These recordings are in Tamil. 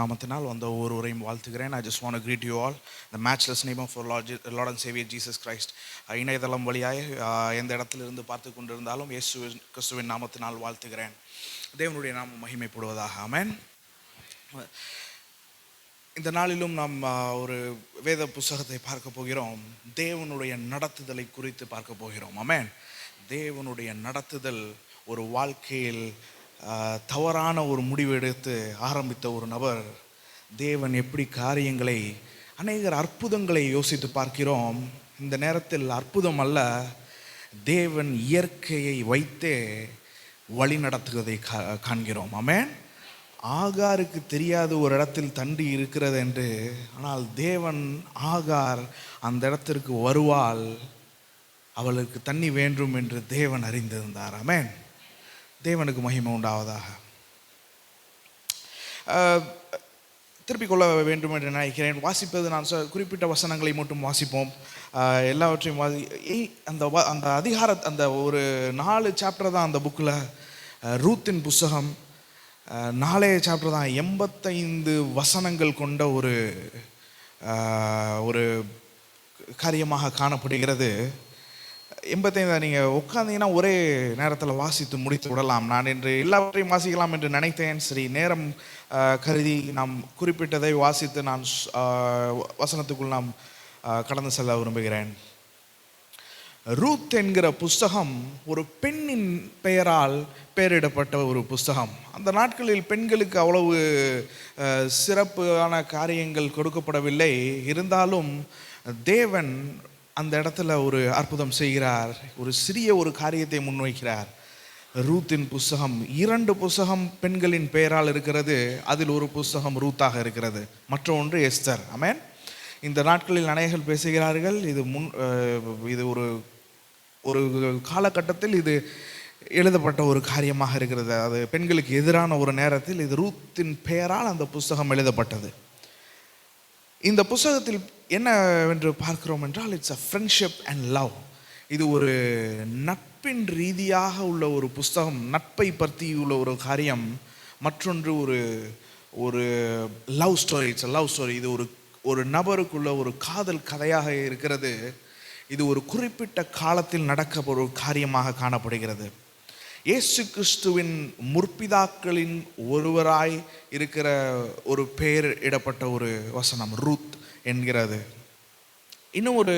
நாமத்தினால் வந்த ஒருவரையும் வாழ்த்துகிறேன். I just want to greet you all the matchless name of our Lord and Savior Jesus Christ. இணையதளம் வழியாய் எந்த இடத்திலிருந்து பார்த்து கொண்டிருந்தாலும் இயேசு கிறிஸ்துவின் நாமத்தினால் வாழ்த்துகிறேன். தேவனுடைய நாமம் மகிமைப்படுவதாக. ஆமென். இந்த நாளிலும் நாம் ஒரு வேத புத்தகத்தை பார்க்க போகிறோம். தேவனுடைய நடத்துதலை குறித்து பார்க்க போகிறோம். ஆமென். தேவனுடைய நடத்துதல் ஒரு வாழ்க்கையில் தவறான ஒரு முடிவு எடுத்து ஆரம்பித்த ஒரு நபர் தேவன் எப்படி காரியங்களை அநேகர் அற்புதங்களை யோசித்து பார்க்கிறோம். இந்த நேரத்தில் அற்புதம் அல்ல, தேவன் இயற்கையை வைத்தே வழி நடத்துவதை காண்கிறோம். ஆமென். ஆகாருக்கு தெரியாது ஒரு இடத்தில் தண்ணி இருக்கிறது என்று, ஆனால் தேவன் ஆகார் அந்த இடத்திற்கு வருவாள், அவளுக்கு தண்ணி வேண்டும் என்று தேவன் அறிந்திருந்தார். ஆமென். தேவனுக்கு மகிமை உண்டாவதாக. திருப்பிக் கொள்ள வேண்டும் என்று நினைக்கிறேன். வாசிப்பது நான் குறிப்பிட்ட வசனங்களை மட்டும் வாசிப்போம். எல்லாவற்றையும் அந்த அதிகார அந்த ஒரு 4 சாப்டர் தான் அந்த புக்கில். ரூத்தின் புஸ்தகம் 4 சாப்டர் தான். 85 வசனங்கள் கொண்ட ஒரு காரியமாக காணப்படுகிறது. 85 நீங்கள் உட்காந்தீங்கன்னா ஒரே நேரத்தில் வாசித்து முடித்து விடலாம். நான் இன்று எல்லாவற்றையும் வாசிக்கலாம் என்று நினைத்தேன். சரி, நேரம் கருதி நாம் குறிப்பிட்டதை வாசித்து நான் வசனத்துக்குள் நாம் கடந்து செல்ல விரும்புகிறேன். ரூத் என்கிற புஸ்தகம் ஒரு பெண்ணின் பெயரால் பெயரிடப்பட்ட ஒரு புஸ்தகம். அந்த நாட்களில் பெண்களுக்கு அவ்வளவு சிறப்பான காரியங்கள் கொடுக்கப்படவில்லை. இருந்தாலும் தேவன் அந்த இடத்துல ஒரு அற்புதம் செய்கிறார். ஒரு சிறிய ஒரு காரியத்தை முன்வைக்கிறார். ரூத்தின் புஸ்தகம் 2 புஸ்தகம் பெண்களின் பெயரால் இருக்கிறது. அதில் ஒரு புஸ்தகம் ரூத்தாக இருக்கிறது, மற்றொன்று எஸ்தர். ஆமென். இந்த நாட்களில் அநேகர் பேசுகிறார்கள், இது ஒரு காலகட்டத்தில் இது எழுதப்பட்ட ஒரு காரியமாக இருக்கிறது. அது பெண்களுக்கு எதிரான ஒரு நேரத்தில் இது ரூத்தின் பெயரால் அந்த புஸ்தகம் எழுதப்பட்டது. இந்த புஸ்தகத்தில் என்னவென்று பார்க்கிறோம் என்றால், it's a friendship and love. இது ஒரு நட்பின் ரீதியாக உள்ள ஒரு புஸ்தகம், நட்பை பற்றி உள்ள ஒரு காரியம். மற்றொன்று ஒரு love story. It's a love story. இது ஒரு நபருக்குள்ள ஒரு காதல் கதையாக இருக்கிறது. இது ஒரு குறிப்பிட்ட காலத்தில் நடக்க ஒரு காரியமாக காணப்படுகிறது. இயேசு கிறிஸ்துவின் முற்பிதாக்களின் ஒருவராய் இருக்கிற ஒரு பெயர் இடப்பட்ட ஒரு வசனம் ரூத் என்கிறது. இன்னும் ஒரு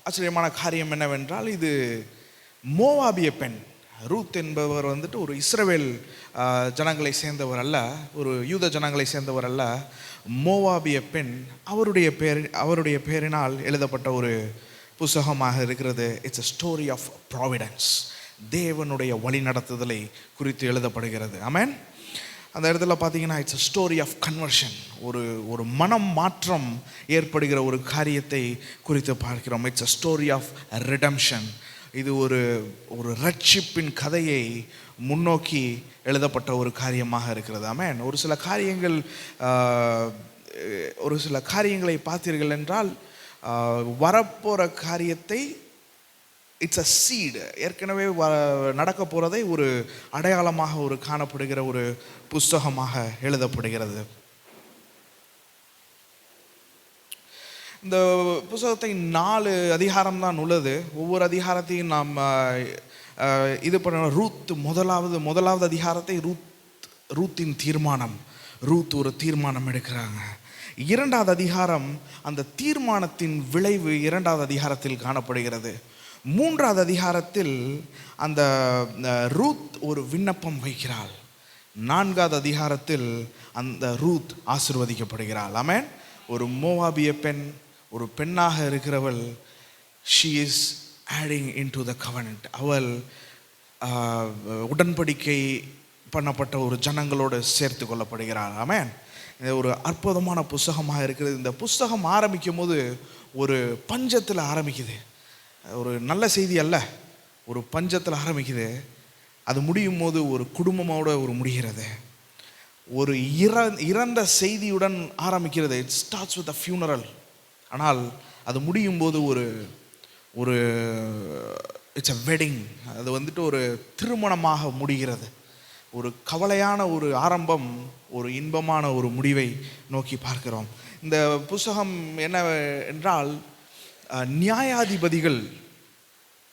ஆச்சரியமான காரியம் என்னவென்றால், இது மோவாபிய பெண். ரூத் என்பவர் ஒரு இஸ்ரவேல் ஜனங்களை சேர்ந்தவர் அல்ல, ஒரு யூத ஜனங்களை சேர்ந்தவர் அல்ல, மோவாபிய பெண். அவருடைய பெயரினால் எழுதப்பட்ட ஒரு புஸ்தகமாக இருக்கிறது. It's a story of providence. தேவனுடைய வழி நடத்துதலை குறித்து எழுதப்படுகிறது. ஆமென். அந்த இடத்துல பார்த்தீங்கன்னா, it's a story of conversion. ஒரு மனம் மாற்றம் ஏற்படுகிற ஒரு காரியத்தை குறித்து பார்க்கிறோம். It's a story of redemption. இது ஒரு ரட்சிப்பின் கதையை முன்னோக்கி எழுதப்பட்ட ஒரு காரியமாக இருக்கிறது. ஆமென். ஒரு சில காரியங்களை பார்த்தீர்கள் என்றால், வரப்போகிற காரியத்தை இட்ஸ் அ சீடு, ஏற்கனவே நடக்க போகிறதை ஒரு அடையாளமாக காணப்படுகிற ஒரு புஸ்தகமாக எழுதப்படுகிறது. இந்த புஸ்தகத்தை 4 அதிகாரம் தான் உள்ளது. ஒவ்வொரு அதிகாரத்தையும் நாம் இது பண்ண ரூத் முதலாவது அதிகாரத்தை ரூத்தின் தீர்மானம். ரூத் ஒரு தீர்மானம் எடுக்கிறாங்க. 2வது அதிகாரம் அந்த தீர்மானத்தின் விளைவு 2வது அதிகாரத்தில் காணப்படுகிறது. 3வது அதிகாரத்தில் அந்த ரூத் ஒரு விண்ணப்பம் வைக்கிறாள். 4வது அதிகாரத்தில் அந்த ரூத் ஆசீர்வதிக்கப்படுகிறாள். ஆமென். ஒரு மோவாபிய பெண், ஒரு பெண்ணாக இருக்கிறவள், she is adding into the covenant. அவள் உடன்படிக்கை பண்ணப்பட்ட ஒரு ஜனங்களோடு சேர்த்து கொள்ளப்படுகிறாள். ஆமென். இது ஒரு அற்புதமான புஸ்தகமாக இருக்கிறது. இந்த புஸ்தகம் ஆரம்பிக்கும் போது ஒரு பஞ்சத்தில் ஆரம்பிக்குது. ஒரு நல்ல செய்தி அல்ல, ஒரு பஞ்சத்தில் ஆரம்பிக்குது. அது முடியும் போது ஒரு குடும்பமோடு முடிகிறது. ஒரு இறந்த செய்தியுடன் ஆரம்பிக்கிறது. It starts with a funeral. ஆனால் அது முடியும் போது ஒரு இட்ஸ் அ வெட்டிங். அது ஒரு திருமணமாக முடிகிறது. ஒரு கவலையான ஒரு ஆரம்பம், ஒரு இன்பமான ஒரு முடிவை நோக்கி பார்க்கிறோம். இந்த புஸ்தகம் என்ன என்றால், நியாயாதிபதிகள்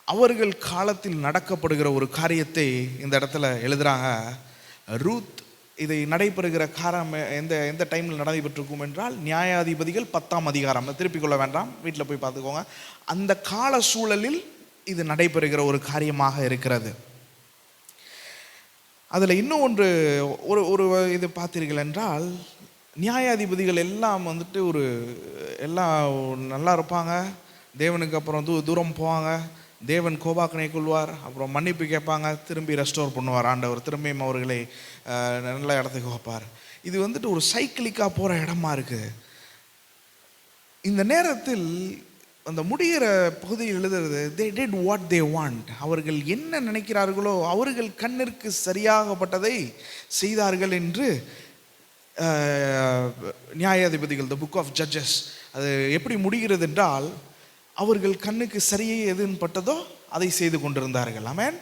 அவர்கள் காலத்தில் நடக்கப்படுகிற ஒரு காரியத்தை இந்த இடத்துல எழுதுகிறாங்க. ரூத் இதை நடைபெறுகிற காரணம் எந்த எந்த டைமில் நடைபெற்றிருக்கும் என்றால், நியாயாதிபதிகள் 10ஆம் அதிகாரம். திருப்பிக் கொள்ள வேண்டாம், வீட்டில் போய் பார்த்துக்கோங்க. அந்த கால சூழலில் இது நடைபெறுகிற ஒரு காரியமாக இருக்கிறது. அதில் இன்னும் ஒன்று ஒரு இது பார்த்தீர்கள் என்றால், நியாயாதிபதிகள் எல்லாம் வந்துட்டு எல்லாம் நல்லா இருப்பாங்க, தேவனுக்கு அப்புறம் தூரம் போவாங்க, தேவன் கோபாக்கனை கொள்வார், அப்புறம் மன்னிப்பு கேட்பாங்க, திரும்பி ரெஸ்டோர் பண்ணுவார் ஆண்டவர், திரும்பியும் அவர்களை நல்ல இடத்துக்கு வைப்பார். இது வந்துட்டு ஒரு சைக்கிளிக்காக போகிற இடமா இருக்குது. இந்த நேரத்தில் அந்த முடிகிற பகுதியில் எழுதுறது, they did what they want. அவர்கள் என்ன நினைக்கிறார்களோ அவர்கள் கண்ணிற்கு சரியாகப்பட்டதை செய்தார்கள் என்று நியாயாதிபதிகள், த புக் ஆஃப் ஜட்ஜஸ், அது எப்படி முடிகிறது என்றால், அவர்கள் கண்ணுக்கு சரியே எதுன்னு பட்டதோ அதை செய்து கொண்டிருந்தார்கள். ஆமென்.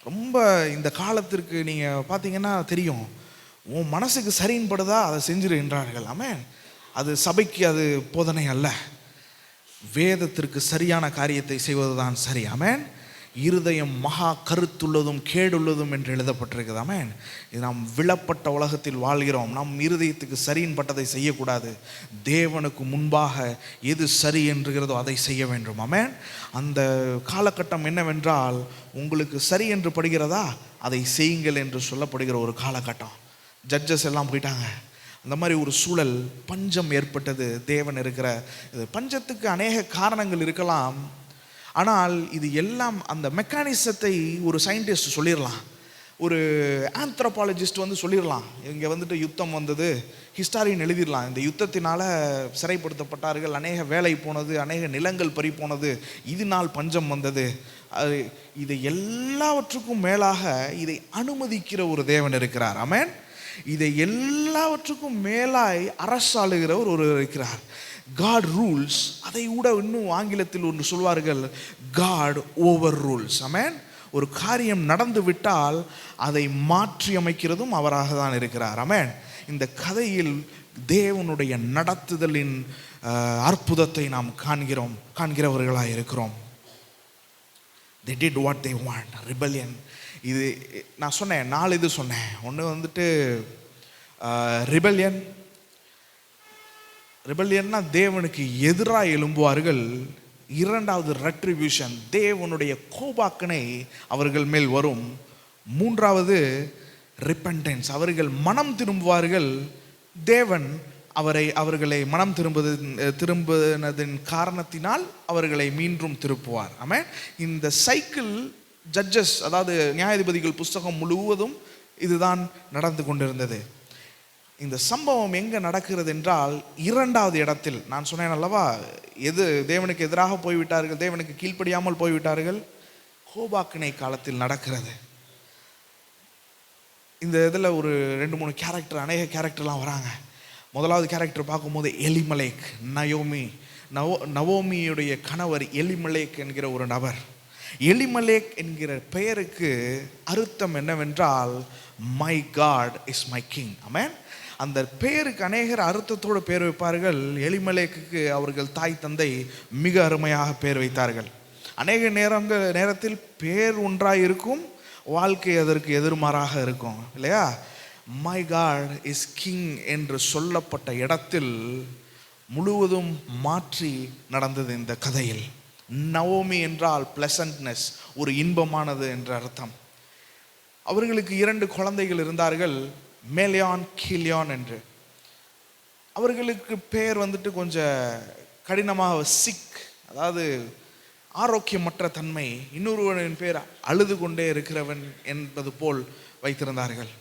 ரொம்ப இந்த காலத்திற்கு நீங்கள் பார்த்தீங்கன்னா தெரியும், உன் மனசுக்கு சரின்னு படுதா அதை செஞ்சிரு என்றார்கள். ஆமென். அது சபைக்கு அது போதனை அல்ல, வேதத்திற்கு சரியான காரியத்தை செய்வதுதான் சரி. ஆமென். இருதயம் மகா கருத்துள்ளதும் கேடுள்ளதும் என்று எழுதப்பட்டிருக்குது. ஆமென். இது நாம் விழப்பட்ட உலகத்தில் வாழ்கிறோம். நம் இருதயத்துக்கு சரியின் பட்டதை செய்யக்கூடாது. தேவனுக்கு முன்பாக எது சரி என்றுகிறதோ அதை செய்ய வேண்டும். ஆமென். அந்த காலகட்டம் என்னவென்றால், உங்களுக்கு சரி என்று படுகிறதா அதை செய்யுங்கள் என்று சொல்லப்படுகிற ஒரு காலகட்டம். ஜட்ஜஸ் எல்லாம் போயிட்டாங்க. அந்த மாதிரி ஒரு சூழல், பஞ்சம் ஏற்பட்டது. தேவன் இருக்கிற இது பஞ்சத்துக்கு அநேக காரணங்கள் இருக்கலாம். ஆனால் இது எல்லாம் அந்த மெக்கானிசத்தை ஒரு சயின்டிஸ்ட் சொல்லிடலாம், ஒரு ஆந்த்ரோபாலஜிஸ்ட் சொல்லிடலாம். இங்கே வந்துட்டு யுத்தம் வந்தது, ஹிஸ்டாரியன் எழுதிடலாம், இந்த யுத்தத்தினால சிறைப்படுத்தப்பட்டார்கள், அநேக வேலை போனது, அநேக நிலங்கள் பறி போனது, இதனால் பஞ்சம் வந்தது. இதை எல்லாவற்றுக்கும் மேலாக இதை அனுமதிக்கிற ஒரு தேவன் இருக்கிறார். ஆமென். இதை எல்லாவற்றுக்கும் மேலாய் அரசாளுகிறவர் ஒரு இருக்கிறார். God rules. அதை கூட இன்னும் ஆங்கிலத்தில் ஒன்று சொல்வார்கள், God over rules. ஆமென். ஒரு காரியம் நடந்து விட்டால் அதை மாற்றி அமைக்கிறதும் அவராக தான் இருக்கிறார். ஆமென். இந்த கதையில் தேவனுடைய நடத்துதலின் அற்புதத்தை நாம் காண்கிறவர்களாக இருக்கிறோம். They did what they want. Rebellion. இது நான் சொன்னேன், 4 இது சொன்னேன். ஒன்று வந்துட்டு ரிபல்லியன்னா தேவனுக்கு எதிராக எழும்புவார்கள். இரண்டாவது ரெட்ரிபியூஷன், தேவனுடைய கோபாக்கனை அவர்கள் மேல் வரும். மூன்றாவது ரிப்பெண்டன்ஸ், அவர்கள் மனம் திரும்புவார்கள். தேவன் அவர்களை மனம் திரும்பினதின் காரணத்தினால் அவர்களை மீண்டும் திருப்புவார். ஆமென். இந்த சைக்கிள் ஜட்ஜஸ், அதாவது நியாயாதிபதிகள் புஸ்தகம் முழுவதும் இதுதான் நடந்து கொண்டிருந்தது. இந்த சம்பவம் எங்கே நடக்கிறது என்றால், இரண்டாவது இடத்தில் நான் சொன்னேன் அல்லவா, தேவனுக்கு எதிராக போய்விட்டார்கள், தேவனுக்கு கீழ்ப்படியாமல் போய்விட்டார்கள், கோபாக்கினை காலத்தில் நடக்கிறது. இந்த இதில் ஒரு 2-3 கேரக்டர், அநேக கேரக்டர்லாம் வராங்க. முதலாவது கேரக்டர் பார்க்கும்போது எலிமலேக், நவோமியுடைய கணவர் எலிமலேக் என்கிற ஒரு நபர். எலிமலேக் என்கிற பெயருக்கு அர்த்தம் என்னவென்றால், my God is my king. Amen. அந்த பெயருக்கு அநேகர் அர்த்தத்தோடு பேர் வைப்பார்கள். எலிமலேக்கு அவர்கள் தாய் தந்தை மிக அருமையாக பேர் வைத்தார்கள். அநேக நேரத்தில் பேர் ஒன்றாக இருக்கும், வாழ்க்கை அதற்கு எதிர்மாறாக இருக்கும் இல்லையா. மை காட் இஸ் கிங் என்று சொல்லப்பட்ட இடத்தில் முழுவதும் மாற்றி நடந்தது இந்த கதையில். நவோமி என்றால் பிளசன்ட்னஸ், ஒரு இன்பமானது என்ற அர்த்தம். அவர்களுக்கு 2 குழந்தைகள் இருந்தார்கள், மேலியான் கீலியான் என்று. அவர்களுக்கு பேர் கொஞ்சம் கடினமாக சிக், அதாவது ஆரோக்கியமற்ற தன்மை. இன்னொருவனின் பேர் அழுது கொண்டே இருக்கிறவன் என்பது போல் வைத்திருந்தார்கள்.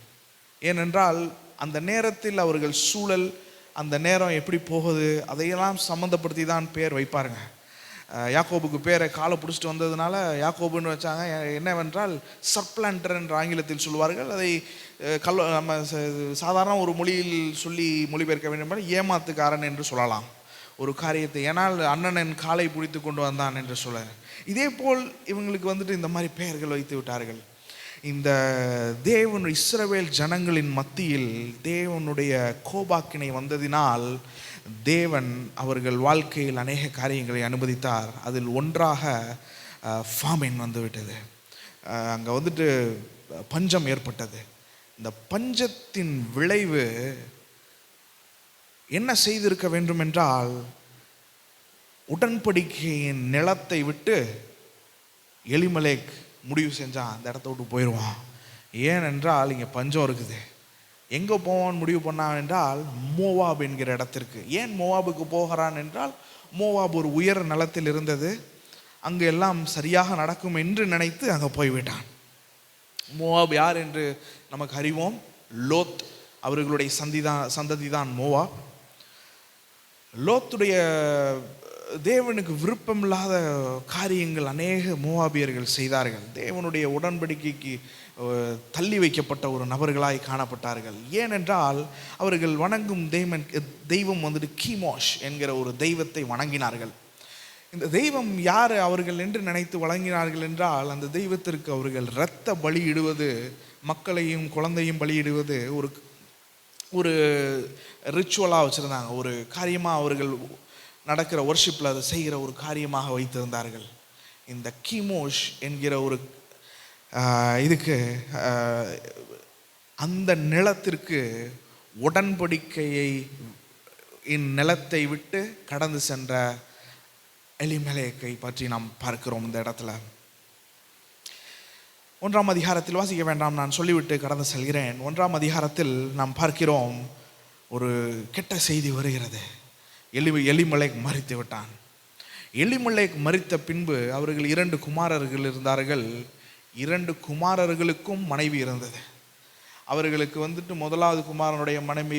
ஏனென்றால் அந்த நேரத்தில் அவர்கள் சூழல், அந்த நேரம் எப்படி போகுது அதையெல்லாம் சம்மந்தப்படுத்தி தான் பேர் வைப்பாருங்க. யாக்கோபுக்கு பேரை காலை பிடிச்சிட்டு வந்ததுனால யாக்கோபுன்னு வச்சாங்க. என்னவென்றால் சர்ப்ளான்டர் என்ற ஆங்கிலத்தில் சொல்வார்கள். அதை நம்ம சாதாரண ஒரு மொழியில் சொல்லி மொழிபெயர்க்க வேண்டும், ஏமாத்துக்காரன் என்று சொல்லலாம் ஒரு காரியத்தை. ஏன்னால் அண்ணனின் காலை பிடித்து கொண்டு வந்தான் என்று சொல்ல. இதே போல் இவங்களுக்கு இந்த மாதிரி பெயர்கள் வைத்து விட்டார்கள். இந்த தேவன் இஸ்ரவேல் ஜனங்களின் மத்தியில் தேவனுடைய கோபாக்கினை வந்ததினால் தேவன் அவர்கள் வாழ்க்கையில் அநேக காரியங்களை அனுமதித்தார். அதில் ஒன்றாக ஃபாமின் வந்துவிட்டது. அங்கே வந்துட்டு பஞ்சம் ஏற்பட்டது. இந்த பஞ்சத்தின் விளைவு என்ன செய்திருக்க வேண்டும் என்றால், உடன்படிக்கையின் நிலத்தை விட்டு எலிமலேக் முடிவு செஞ்சான் அந்த இடத்த விட்டு போயிடுவான். ஏனென்றால் இங்கே பஞ்சம் இருக்குது. எங்கே போவான் முடிவு பண்ணான் என்றால் மோவாப் என்கிற இடத்திற்கு. ஏன் மோவாபுக்கு போகிறான் என்றால், மோவாப் ஒரு உயர் நிலத்தில் இருந்தது, அங்கு எல்லாம் சரியாக நடக்கும் என்று நினைத்து அங்கே போய்விட்டான். மோவாப் யார் என்று நமக்கு அறிவோம். லோத் அவர்களுடைய சந்ததி தான் மோவாப். லோத்துடைய தேவனுக்கு விருப்பமில்லாத காரியங்கள் அநேக மோவாபியர்கள் செய்தார்கள். தேவனுடைய உடன்படிக்கைக்கு தள்ளி வைக்கப்பட்ட ஒரு நபர்களாய் காணப்பட்டார்கள். ஏனென்றால் அவர்கள் வணங்கும் தெய்வம் வந்துட்டு கீமோஷ் என்கிற ஒரு தெய்வத்தை வணங்கினார்கள். இந்த தெய்வம் யார் அவர்கள் என்று நினைத்து வழங்கினார்கள் என்றால், அந்த தெய்வத்திற்கு அவர்கள் இரத்த பலியிடுவது, மக்களையும் குழந்தையும் பலியிடுவது ஒரு ரிச்சுவலாக வச்சுருந்தாங்க. ஒரு காரியமாக அவர்கள் நடக்கிற ஒர்ஷிப்பில் அதை செய்கிற ஒரு காரியமாக வைத்திருந்தார்கள். இந்த கீமோஷ் என்கிற ஒரு இதுக்கு அந்த நிலத்திற்கு உடன்படிக்கையை நிலத்தை விட்டு கடந்து சென்ற எலிமெலேக்கை பற்றி நாம் பார்க்கிறோம். இந்த இடத்துல 1ஆம் அதிகாரத்தில் வாசிக்க வேண்டாம், நான் சொல்லிவிட்டு கடந்து செல்கிறேன். 1ஆம் அதிகாரத்தில் நாம் பார்க்கிறோம், ஒரு கெட்ட செய்தி வருகிறது. எலிமெலேக் மரித்து விட்டான். எலிமெலேக் மரித்த பின்பு அவர்கள் 2 குமாரர்கள் இருந்தார்கள். 2 குமாரர்களுக்கும் மனைவி இருந்தது. அவர்களுக்கு வந்துட்டு முதலாவது குமாரனுடைய மனைவி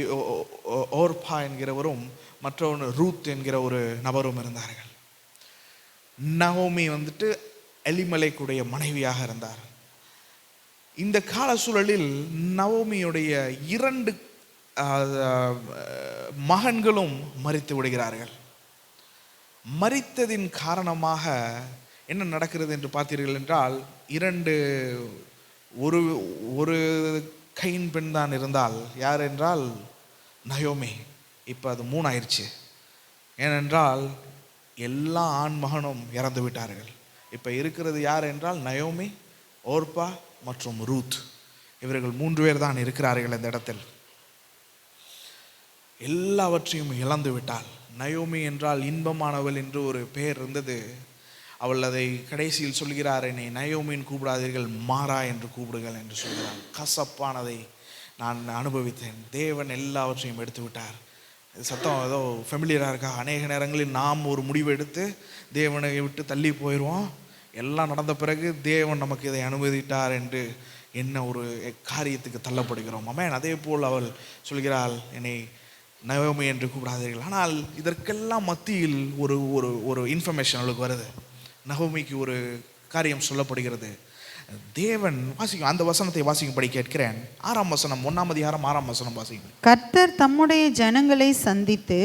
ஓர்பா என்கிறவரும் மற்றொன்று ரூத் என்கிற ஒரு நபரும் இருந்தார்கள். நகோமி வந்துட்டு எலிமெலேக்குடைய மனைவியாக இருந்தார். இந்த கால சூழலில் நவோமியுடைய 2 மகன்களும் மரித்து விடுகிறார்கள். மரித்ததின் காரணமாக என்ன நடக்கிறது என்று பார்த்தீர்கள் என்றால், 2 ஒரு கையின் பெண் தான் இருந்தால், யார் என்றால் நயோமி. இப்போ அது 3 ஆயிடுச்சு. ஏனென்றால் எல்லா ஆண் மகனும் இறந்து விட்டார்கள். இப்போ இருக்கிறது யார் என்றால் நயோமி, ஓர்பா மற்றும் ரூத். இவர்கள் 3 பேர் தான் இருக்கிறார்கள் இந்த இடத்தில். எல்லாவற்றையும் இழந்து விட்டாள். நயோமி என்றால் இன்பமானவள் என்று ஒரு பெயர் இருந்தது. அவள் அதை கடைசியில் சொல்கிறார், என்னை நயோமின்னு கூப்பிடாதீர்கள், மாறா என்று கூப்பிடுங்கள் என்று சொல்கிறார். கசப்பானதை நான் அனுபவித்தேன். தேவன் எல்லாவற்றையும் எடுத்து விட்டார். சத்தம் ஏதோ ஃபெமிலியராக இருக்கா? அநேக நேரங்களில் நாம் ஒரு முடிவு எடுத்து தேவனை விட்டு தள்ளி போயிடுவோம். எல்லாம் நடந்த பிறகு தேவன் நமக்கு இதை அனுமதித்தார் என்று என்ன ஒரு காரியத்துக்கு தள்ளப்படுகிறோம். ஆமென். அதே போல் அவள் சொல்கிறாள், என்னை நயோமி என்று கூப்பிடாதீர்கள். ஆனால் இதற்கெல்லாம் மத்தியில் ஒரு ஒரு இன்ஃபர்மேஷன் அவளுக்கு வருது. நகோமிக்கு ஒரு காரியம் சொல்லப்படுகிறது. தேவன் வாசிக்கும் அந்த வசனத்தை வாசிக்கும்படி கேட்கிறேன். 6ஆம் வசனம், 1ஆம் அதிகாரம் 6ஆம் வசனம் வாசிக்கும். கர்த்தர் தம்முடைய ஜனங்களை சந்தித்து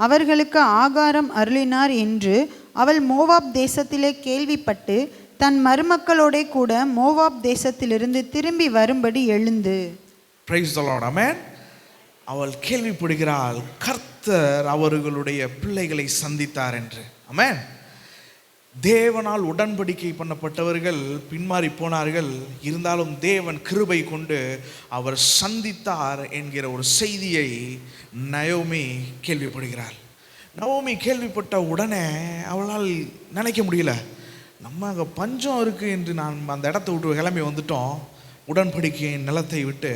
அவர்களுக்கு ஆகாரம் அருளினார் என்று அவள் மோவாப் தேசத்திலே கேள்விப்பட்டு தன் மருமக்களோட கூட மோவாப் தேசத்திலிருந்து திரும்பி வரும்படி எழுந்து. Praise the Lord. ஆமென். அவள் கேள்விப்படுகிறாள், கர்த்தர் அவர்களுடைய பிள்ளைகளை சந்தித்தார் என்று. ஆமென். தேவனால் உடன்படிக்கை பண்ணப்பட்டவர்கள் பின்மாறி போனார்கள். இருந்தாலும் தேவன் கிருபை கொண்டு அவர் சந்தித்தார் என்கிற ஒரு செய்தியை நயோமி கேள்விப்படுகிறாள். நயோமி கேள்விப்பட்ட உடனே அவளால் நினைக்க முடியல, நம்ம அங்கே பஞ்சம் இருக்குது என்று நான் அந்த இடத்த விட்டு கிளம்பி வந்துட்டோம், உடன்படிக்கையின் நிலத்தை விட்டு.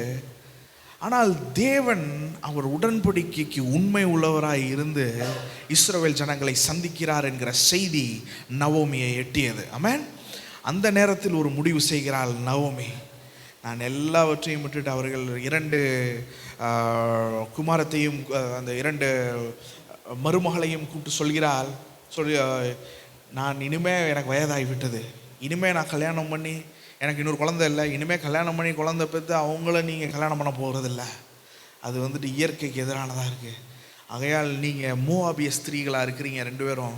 ஆனால் தேவன் அவர் உடன்படிக்கைக்கு உண்மை உள்ளவராய் இருந்து இஸ்ரவேல் ஜனங்களை சந்திக்கிறார் என்கிற செய்தி நவோமியை எட்டியது. ஆமென். அந்த நேரத்தில் ஒரு முடிவு செய்கிறாள் நவோமி. நான் எல்லாவற்றையும் விட்டுட்டு, அவர்கள் 2 குமாரத்தையும் அந்த 2 மருமகளையும் கூப்பிட்டு சொல்கிறாள், நான் இனிமேல் எனக்கு வயதாகி விட்டது, இனிமேல் நான் கல்யாணம் பண்ணி எனக்கு இன்னொரு குழந்தை இல்லை, இனிமேல் கல்யாணம் பண்ணி குழந்தை பெற்று அவங்கள நீங்கள் கல்யாணம் பண்ண போகிறதில்ல, அது வந்துட்டு இயற்கைக்கு எதிரானதாக இருக்குது. ஆகையால் நீங்கள் மோவாபிய ஸ்திரீகளாக இருக்கிறீங்க 2 பேரும்,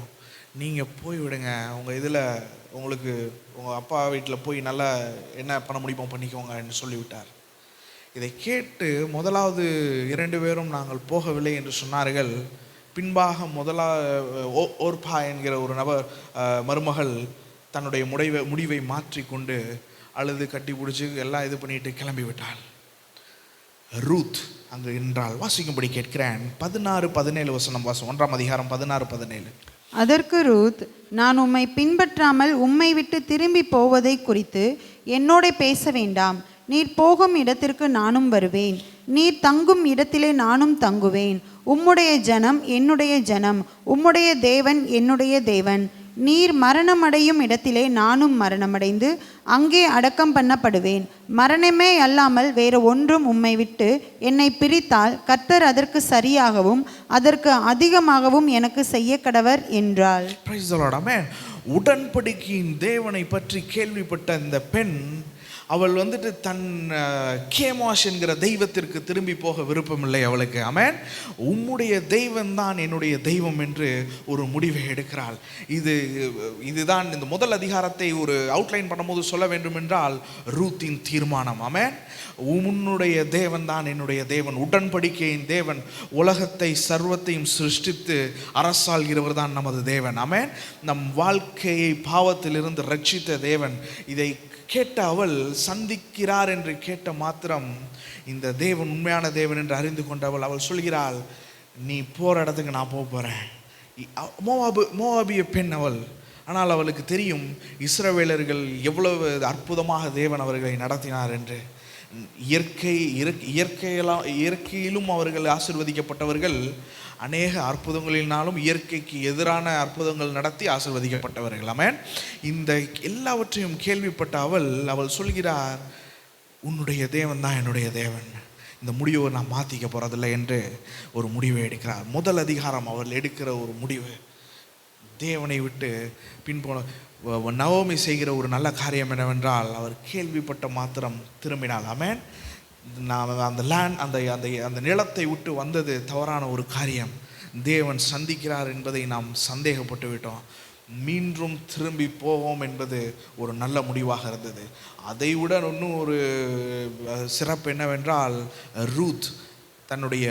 நீங்கள் போய் விடுங்க, உங்கள் இதில் உங்களுக்கு உங்கள் அப்பா வீட்டில் போய் நல்லா என்ன பண்ண முடியுமோ பண்ணிக்கோங்கன்னு சொல்லிவிட்டார். இதை கேட்டு முதலாவது 2 பேரும் நாங்கள் போகவில்லை என்று சொன்னார்கள். பின்பாக ஓர்பா என்கிற ஒரு நபர் மருமகள் தன்னுடைய முடிவை மாற்றி கொண்டு அழுது கட்டி பிடிச்சி எல்லாம் இது பண்ணிட்டு கிளம்பி விட்டாள். ரூத் அங்கு என்றால் வாசிக்கும்படி கேட்கிறேன். 16-17 வசனம் வாசம். 1ஆம் அதிகாரம் 16-17. அதற்கு ரூத், நான் உம்மை பின்பற்றாமல் உம்மை விட்டு திரும்பி போவதை குறித்து என்னோட பேச வேண்டாம். நீர் போகும் இடத்திற்கு நானும் வருவேன், நீர் தங்கும் இடத்திலே நானும் தங்குவேன். உம்முடைய ஜனம் என்னுடைய ஜனம், உம்முடைய தேவன் என்னுடைய தேவன். நீர் மரணமடையும் இடத்திலே நானும் மரணமடைந்து அங்கே அடக்கம் பண்ணப்படுவேன். மரணமே அல்லாமல் வேறு ஒன்றும் உம்மை விட்டு என்னை பிரித்தால் கர்த்தர் அதற்கு சரியாகவும் அதற்கு அதிகமாகவும் எனக்கு செய்ய கடவர் என்றாள். Praise the Lord. Amen. உடன்படிக்கையின் தேவனை பற்றி கேள்விப்பட்ட இந்த பெண், அவள் வந்துட்டு தன் கேமாஷ் என்கிற தெய்வத்திற்கு திரும்பி போக விருப்பமில்லை அவளுக்கு. ஆமென். உம்முடைய தெய்வம் தான் என்னுடைய தெய்வம் என்று ஒரு முடிவை எடுக்கிறாள். இதுதான் இந்த முதல் அதிகாரத்தை ஒரு அவுட்லைன் பண்ணும்போது சொல்ல வேண்டும் என்றால் ரூத்தின் தீர்மானம். ஆமென். உன்னுடைய தேவன் தான் என்னுடைய தேவன், உடன்படிக்கையின் தேவன், உலகத்தை சர்வத்தையும் சிருஷ்டித்து அரசாள்கிறவர் தான் நமது தேவன். ஆமென். நம் வாழ்க்கையை பாவத்திலிருந்து ரட்சித்த தேவன். இதை கேட்ட அவள் சந்திக்கிறார் என்று கேட்ட மாத்திரம் இந்த தேவன் உண்மையான தேவன் என்று அறிந்து கொண்டவள் அவள் சொல்கிறாள், நீ போகிற இடத்துக்கு நான் போகிறேன். மோவாபிய பெண் அவள். ஆனால் அவளுக்கு தெரியும் இஸ்ரவேலர்கள் எவ்வளவு அற்புதமாக தேவன் அவர்களை நடத்தினார் என்று. இயற்கையிலும் அவர்கள் ஆசீர்வதிக்கப்பட்டவர்கள். அநேக அற்புதங்களினாலும் இயற்கைக்கு எதிரான அற்புதங்கள் நடத்தி ஆசீர்வதிக்கப்பட்டவர்கள். ஆமென். இந்த எல்லாவற்றையும் கேள்விப்பட்ட அவள் சொல்கிறார், உன்னுடைய தேவன் தான் என்னுடைய தேவன், இந்த முடிவை நான் மாற்றிக்க போகிறதில்லை என்று ஒரு முடிவை எடுக்கிறார். முதல் அதிகாரம் அவள் எடுக்கிற ஒரு முடிவு, தேவனை விட்டு பின்போன நவோமி செய்கிற ஒரு நல்ல காரியம் என்னவென்றால் அவர் கேள்விப்பட்ட மாத்திரம் திரும்பினாள். ஆமென். நாம் அந்த நிலத்தை விட்டு வந்தது தவறான ஒரு காரியம். தேவன் சந்திக்கிறார் என்பதை நாம் சந்தேகப்பட்டு விட்டோம். மீண்டும் திரும்பி போவோம் என்பது ஒரு நல்ல முடிவாக இருந்தது. அதை விட இன்னும் ஒரு சிறப்பு என்னவென்றால் ரூத் தன்னுடைய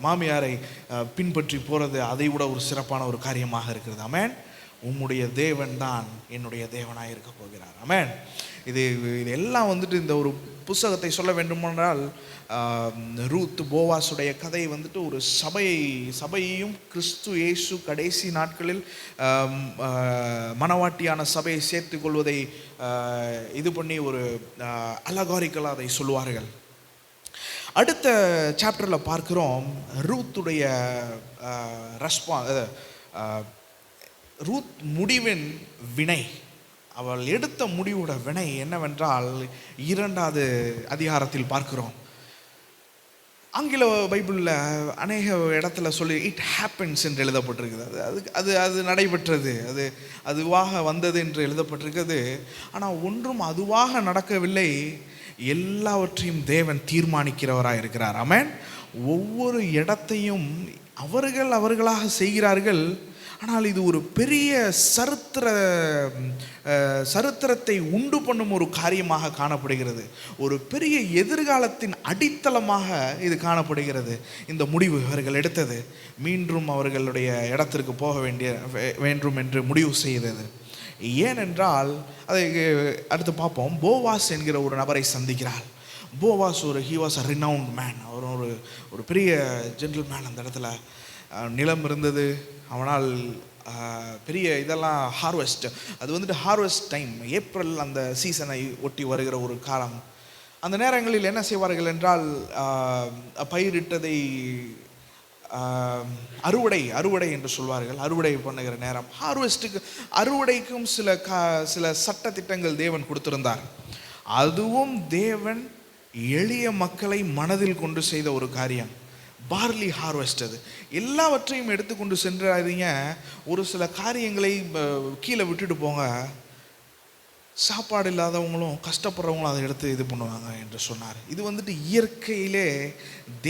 மாமியாரை பின்பற்றி போகிறது அதை விட ஒரு சிறப்பான ஒரு காரியமாக இருக்கிறது. ஆமென். உம்முடைய தேவன் தான் என்னுடைய தேவனாக இருக்க போகிறார். ஆமென். இது எல்லாம் வந்துட்டு இந்த ஒரு புஸ்தகத்தை சொல்ல வேண்டுமென்றால் ரூத் போவாசுடைய கதை வந்துட்டு ஒரு சபையையும் கிறிஸ்து இயேசு கடைசி நாட்களில் மனவாட்டியான சபையை சேர்த்து கொள்வதை இது பண்ணி ஒரு அலகாரிக்கலாக அதை சொல்லுவார்கள். அடுத்த சாப்டரில் பார்க்கிறோம் ரூத்துடைய ரூத் முடிவின் வினை. அவள் எடுத்த முடிவோட வினை என்னவென்றால் 2வது அதிகாரத்தில் பார்க்கிறோம். ஆங்கில பைபிளில் அநேக இடத்துல சொல்லி இட் ஹேப்பன்ஸ் என்று எழுதப்பட்டிருக்குது. அது நடைபெற்றது, அதுவாக வந்தது என்று எழுதப்பட்டிருக்கிறது. ஆனால் ஒன்றும் அதுவாக நடக்கவில்லை. எல்லாவற்றையும் தேவன் தீர்மானிக்கிறவராக இருக்கிறார். ஆமென். ஒவ்வொரு இடத்தையும் அவர்களாக செய்கிறார்கள். ஆனால் இது ஒரு பெரிய சரித்திரத்தை உண்டு பண்ணும் ஒரு காரியமாக காணப்படுகிறது. ஒரு பெரிய எதிர்காலத்தின் அடித்தளமாக இது காணப்படுகிறது. இந்த முடிவு அவர்கள் எடுத்தது மீண்டும் அவர்களுடைய இடத்திற்கு போக வேண்டும் என்று முடிவு செய்தது. ஏனென்றால் அதை அடுத்து பார்ப்போம். போவாஸ் என்கிற ஒரு நபரை சந்திக்கிறாள். Boaz he was a renowned man. அவர் ஒரு பெரிய ஜென்டில்மேன். அந்த இடத்துல நிலம் இருந்தது. அவனால் பெரிய இதெல்லாம் ஹார்வெஸ்ட், அது வந்துட்டு ஹார்வெஸ்ட் டைம், ஏப்ரல் அந்த சீசனை ஒட்டி வருகிற ஒரு காலம். அந்த நேரங்களில் என்ன செய்வார்கள் என்றால் பயிரிட்டதை அறுவடை என்று சொல்வார்கள். அறுவடை பண்ணுகிற நேரம் அறுவடைக்கும் சில சட்ட திட்டங்கள் தேவன் கொடுத்திருந்தார். அதுவும் தேவன் எளிய மக்களை மனதில் கொண்டு செய்த ஒரு காரியம். Barley harvest. அது எல்லாவற்றையும் எடுத்துக்கொண்டு சென்றாதீங்க. ஒரு சில காரியங்களை கீழே விட்டுட்டு போங்க. சாப்பாடு இல்லாதவங்களும் கஷ்டப்படுறவங்களும் அதை எடுத்து இது பண்ணுவாங்க என்று சொன்னார். இது வந்துட்டு இயற்கையிலே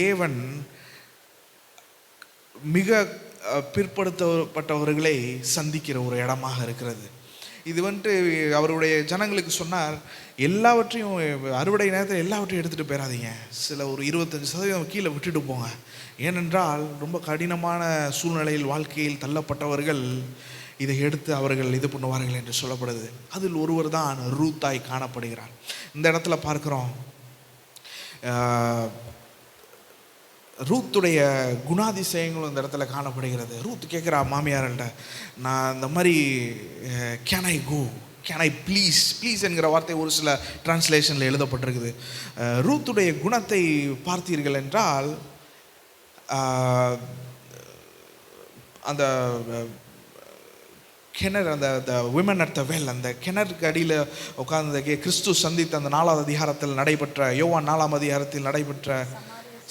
தேவன் மிக பிற்படுத்தப்பட்டவர்களை சந்திக்கிற ஒரு இடமாக இருக்கிறது. இது வந்துட்டு அவருடைய ஜனங்களுக்கு சொன்னார், எல்லாவற்றையும் அறுவடை நேரத்தில் எல்லாவற்றையும் எடுத்துகிட்டு போயிடாதீங்க, சில ஒரு 25% கீழே விட்டுட்டு போங்க. ஏனென்றால் ரொம்ப கடினமான சூழ்நிலையில் வாழ்க்கையில் தள்ளப்பட்டவர்கள் இதை எடுத்து அவர்கள் இது பண்ணுவார்கள் என்று சொல்லப்படுது. அதில் ஒருவர் தான் ரூத்தாய் காணப்படுகிறார். இந்த இடத்துல பார்க்குறோம், ரூத்துடைய குணாதிசயங்களும் இந்த இடத்துல காணப்படுகிறது. ரூத் கேட்குறா மாமியார்கிட்ட, நான் இந்த மாதிரி can I go, can I please, please என்கிற வார்த்தை ஒரு சில டிரான்ஸ்லேஷனில் எழுதப்பட்டிருக்குது. ரூத்துடைய குணத்தை பார்த்தீர்கள் என்றால், அந்த கிணறு, அந்த விமன் அட் த வெல், அந்த கிணறுக்கு அடியில் உட்கார்ந்த கிறிஸ்து சந்தித்த அந்த 4ஆவது அதிகாரத்தில் நடைபெற்ற, யோவான் 4ஆம் அதிகாரத்தில் நடைபெற்ற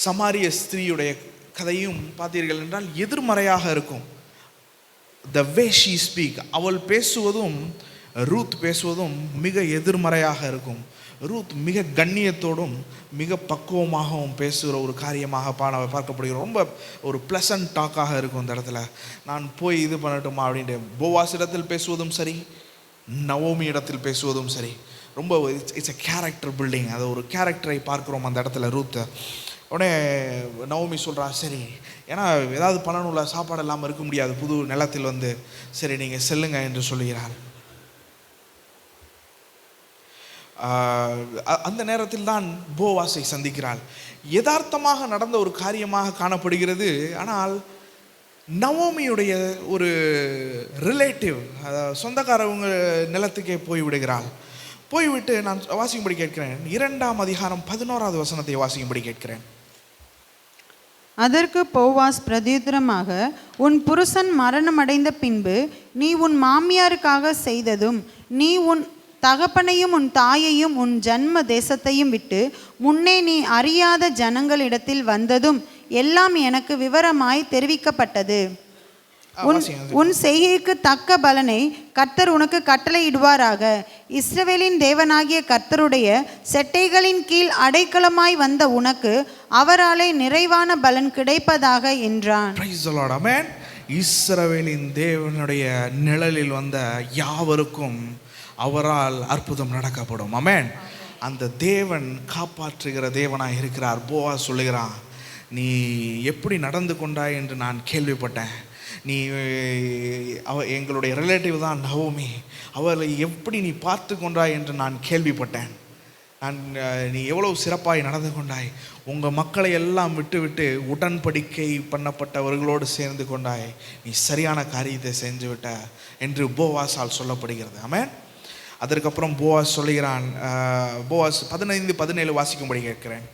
சமாரிய ஸ்திரீயுடைய கதையும் பார்த்தீர்கள் என்றால் எதிர்மறையாக இருக்கும். த வே ஷீ ஸ்பீக், அவள் பேசுவதும் ரூத் பேசுவதும் மிக எதிர்மறையாக இருக்கும். ரூத் மிக கண்ணியத்தோடும் மிக பக்குவமாகவும் பேசுகிற ஒரு காரியமாக பார்க்கப்படுகிறோம். ரொம்ப ஒரு ப்ளசன்ட் டாக்காக இருக்கும் இந்த இடத்துல. நான் போய் இது பண்ணட்டுமா அப்படின்ட்டு போவாஸ் இடத்தில் பேசுவதும் சரி, நவோமி இடத்தில் பேசுவதும் சரி, ரொம்ப இட்ஸ் எ கேரக்டர் பில்டிங். அது ஒரு கேரக்டரை பார்க்குறோம் அந்த இடத்துல ரூத்தை. உடனே நவோமி சொல்கிறா, சரி, ஏன்னா ஏதாவது பண்ணணும்ல, சாப்பாடு இல்லாமல் இருக்க முடியாது புது நிலத்தில் வந்து, சரி நீங்கள் செல்லுங்க என்று சொல்லுகிறார். அந்த நேரத்தில் தான் போவாஸை சந்திக்கிறாள். யதார்த்தமாக நடந்த ஒரு காரியமாக காணப்படுகிறது. ஆனால் நவோமியுடைய ஒரு ரிலேட்டிவ், சொந்தக்காரவங்க நிலத்துக்கே போய் விடுகிறாள். போய்விட்டு நான் வாசிக்கும்படி கேட்கிறேன். 2ஆம் அதிகாரம் 11வது வசனத்தை வாசிக்கும்படி கேட்கிறேன். அதற்கு போவாஸ் பிரதியுத்தரமாக, உன் புருஷன் மரணமடைந்த பின்பு நீ உன் மாமியாருக்காக செய்ததும், நீ உன் தகப்பனையும் உன் தாயையும் உன் ஜன்ம தேசத்தையும் விட்டு முன்னே நீ அறியாத ஜனங்களிடத்தில் வந்ததும் எல்லாம் எனக்கு விவரமாய் தெரிவிக்கப்பட்டது. உன் செய்கைக்கு தக்க பலனை கர்த்தர் உனக்கு கட்டளையிடுவாராக. இஸ்ரவேலின் தேவனாகிய கர்த்தருடைய செட்டைகளின் கீழ் அடைக்கலமாய் வந்த உனக்கு அவராலே நிறைவான பலன் கிடைப்பதாக என்றான். Praise the Lord. Amen. இஸ்ரவேலின் தேவனுடைய நிழலில் வந்த யாவருக்கும் அவரால் அற்புதம் நடக்கப்படும். ஆமென். அந்த தேவன் காப்பாற்றுகிற தேவனாய் இருக்கிறார். போவாஸ் சொல்லுகிறான், நீ எப்படி நடந்து கொண்டாய் என்று நான் கேள்விப்பட்டேன். நீ எங்களுடைய ரிலேட்டிவ் தான் நவோமி, அவளை எப்படி நீ பார்த்து கொண்டாய் என்று நான் கேள்விப்பட்டேன். நீ எவ்வளவு சிறப்பாய் நடந்து கொண்டாய், உங்கள் மக்களை எல்லாம் விட்டு உடன்படிக்கை பண்ணப்பட்டவர்களோடு சேர்ந்து கொண்டாய், நீ சரியான காரியத்தை செஞ்சு விட்ட என்று போவாஸால் சொல்லப்படுகிறது. ஆமென். அதற்கப்புறம் போவாஸ் சொல்லுகிறான், போவாஸ் 15-17 வாசிக்கும்படி கேட்கிறேன்.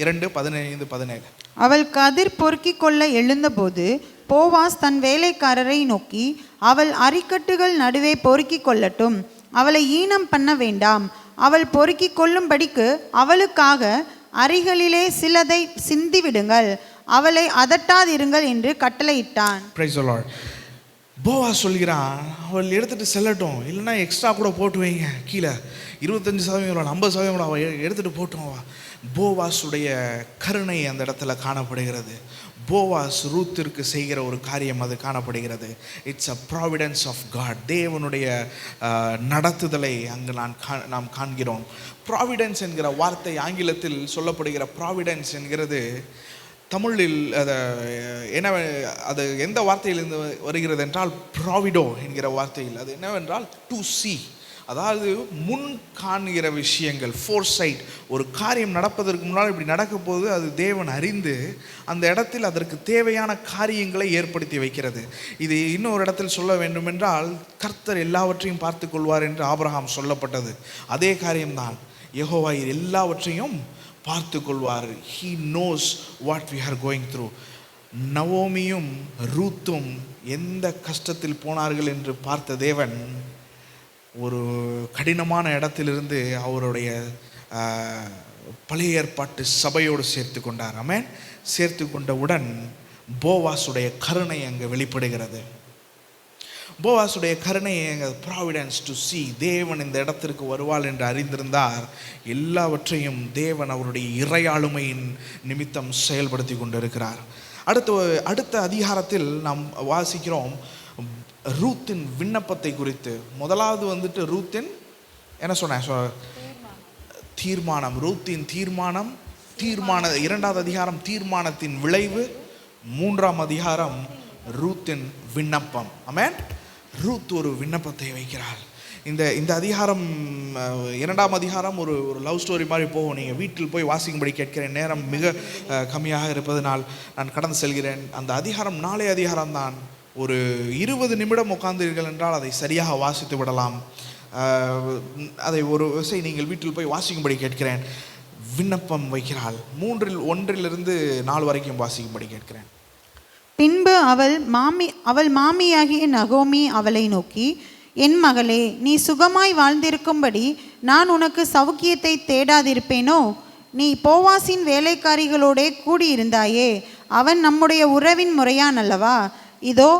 2:15-17. அவள் கதிர் பொறுக்கிக் கொள்ள எழுந்தபோது போவாஸ் தன் வேலைக்காரரை நோக்கி, அவள் அரிக்கட்டுகள் நடுவே பொறுக்கிக் கொள்ளட்டும், அவளை ஈனம் பண்ண வேண்டாம், அவள் பொறுக்கிக் கொள்ளும்படிக்கு அவளுக்காக அரிகளிலே சிலதை சிந்திவிடுங்கள், அவளை அதட்டாதிருங்கள் என்று கட்டளையிட்டான். Praise the Lord. போவாஸ் சொல்கிறான், அவள் எடுத்துகிட்டு செல்லட்டும், இல்லைன்னா எக்ஸ்ட்ரா கூட போட்டு வைங்க, கீழே 25% 50% கூட அவள் எடுத்துகிட்டு போட்டோம். போவாஸுடைய கருணை அந்த இடத்துல காணப்படுகிறது. போவாஸ் ரூத்திற்கு செய்கிற ஒரு காரியம் அது காணப்படுகிறது. It's a providence of God. தேவனுடைய நடத்துதலை அங்கு நாம் காண்கிறோம். ப்ராவிடன்ஸ் என்கிற வார்த்தை ஆங்கிலத்தில் சொல்லப்படுகிற ப்ராவிடன்ஸ் என்கிறது தமிழில் என்ன, அது எந்த வார்த்தையிலிருந்து வருகிறது என்றால் ப்ராவிடோ என்கிற வார்த்தையில். அது என்னவென்றால் டு சி, அதாவது முன் காண்கிற விஷயங்கள், ஃபோர்சைட். ஒரு காரியம் நடப்பதற்கு முன்னால் இப்படி நடக்க போது அது தேவன் அறிந்து அந்த இடத்தில் அதற்கு தேவையான காரியங்களை ஏற்படுத்தி வைக்கிறது. இது இன்னொரு இடத்தில் சொல்ல வேண்டுமென்றால், கர்த்தர் எல்லாவற்றையும் பார்த்து கொள்வார் என்று ஆபிரகாம் சொல்லப்பட்டது. அதே காரியம்தான், யெகோவா எல்லாவற்றையும் பார்த்து கொள்வார். He knows what we are going through. நவோமியும் ரூத்தும் எந்த கஷ்டத்தில் போனார்கள் என்று பார்த்த தேவன் ஒரு கடினமான இடத்திலிருந்து அவருடைய பழைய ஏற்பாட்டு சபையோடு சேர்த்து கொண்டார். ஆமென். சேர்த்து கொண்டவுடன் போவாஸுடைய கருணை அங்கே வெளிப்படுகிறது. போவாஸுடைய கருணை எங்கள் ப்ராவிடன்ஸ் டு சி. தேவன் இந்த இடத்திற்கு வருவாள் என்று அறிந்திருந்தார். எல்லாவற்றையும் தேவன் அவருடைய இறையாளுமையின் நிமித்தம் செயல்படுத்தி கொண்டிருக்கிறார். அடுத்த அதிகாரத்தில் நாம் வாசிக்கிறோம் ரூத்தின் விண்ணப்பத்தை குறித்து. முதலாவது வந்துட்டு ரூத்தின் என்ன சொன்ன தீர்மானம், ரூத்தின் தீர்மானம், இரண்டாவது அதிகாரம் தீர்மானத்தின் விளைவு, மூன்றாம் அதிகாரம் ரூத்தின் விண்ணப்பம். ஆமென். ரூத் ஒரு விண்ணப்பத்தை வைக்கிறாள். இந்த அதிகாரம் இரண்டாம் அதிகாரம் ஒரு லவ் ஸ்டோரி மாதிரி போகும். நீங்கள் வீட்டில் போய் வாசிக்கும்படி கேட்கிறேன். நேரம் மிக கம்மியாக இருப்பதனால் நான் கடந்து செல்கிறேன். அந்த அதிகாரம் 4 அதிகாரம் தான். ஒரு 20 நிமிடம் உட்கார்ந்தீர்கள் என்றால் அதை சரியாக வாசித்து விடலாம். அதை ஒரு விசை நீங்கள் வீட்டில் போய் வாசிக்கும்படி கேட்கிறேன். விண்ணப்பம் வைக்கிறாள். 3:1-4 வரைக்கும் வாசிக்கும்படி கேட்கிறேன். பின்பு அவள் மாமியாகிய நகோமி அவளை நோக்கி, என் மகளே, நீ சுகமாய் வாழ்ந்திருக்கும்படி நான் உனக்கு சவுக்கியத்தை தேடாதிருப்பேனோ? நீ போவாசின் வேலைக்காரிகளோடே கூடியிருந்தாயே, அவன் நம்முடைய உறவின் முறையான் அல்லவா? இதோ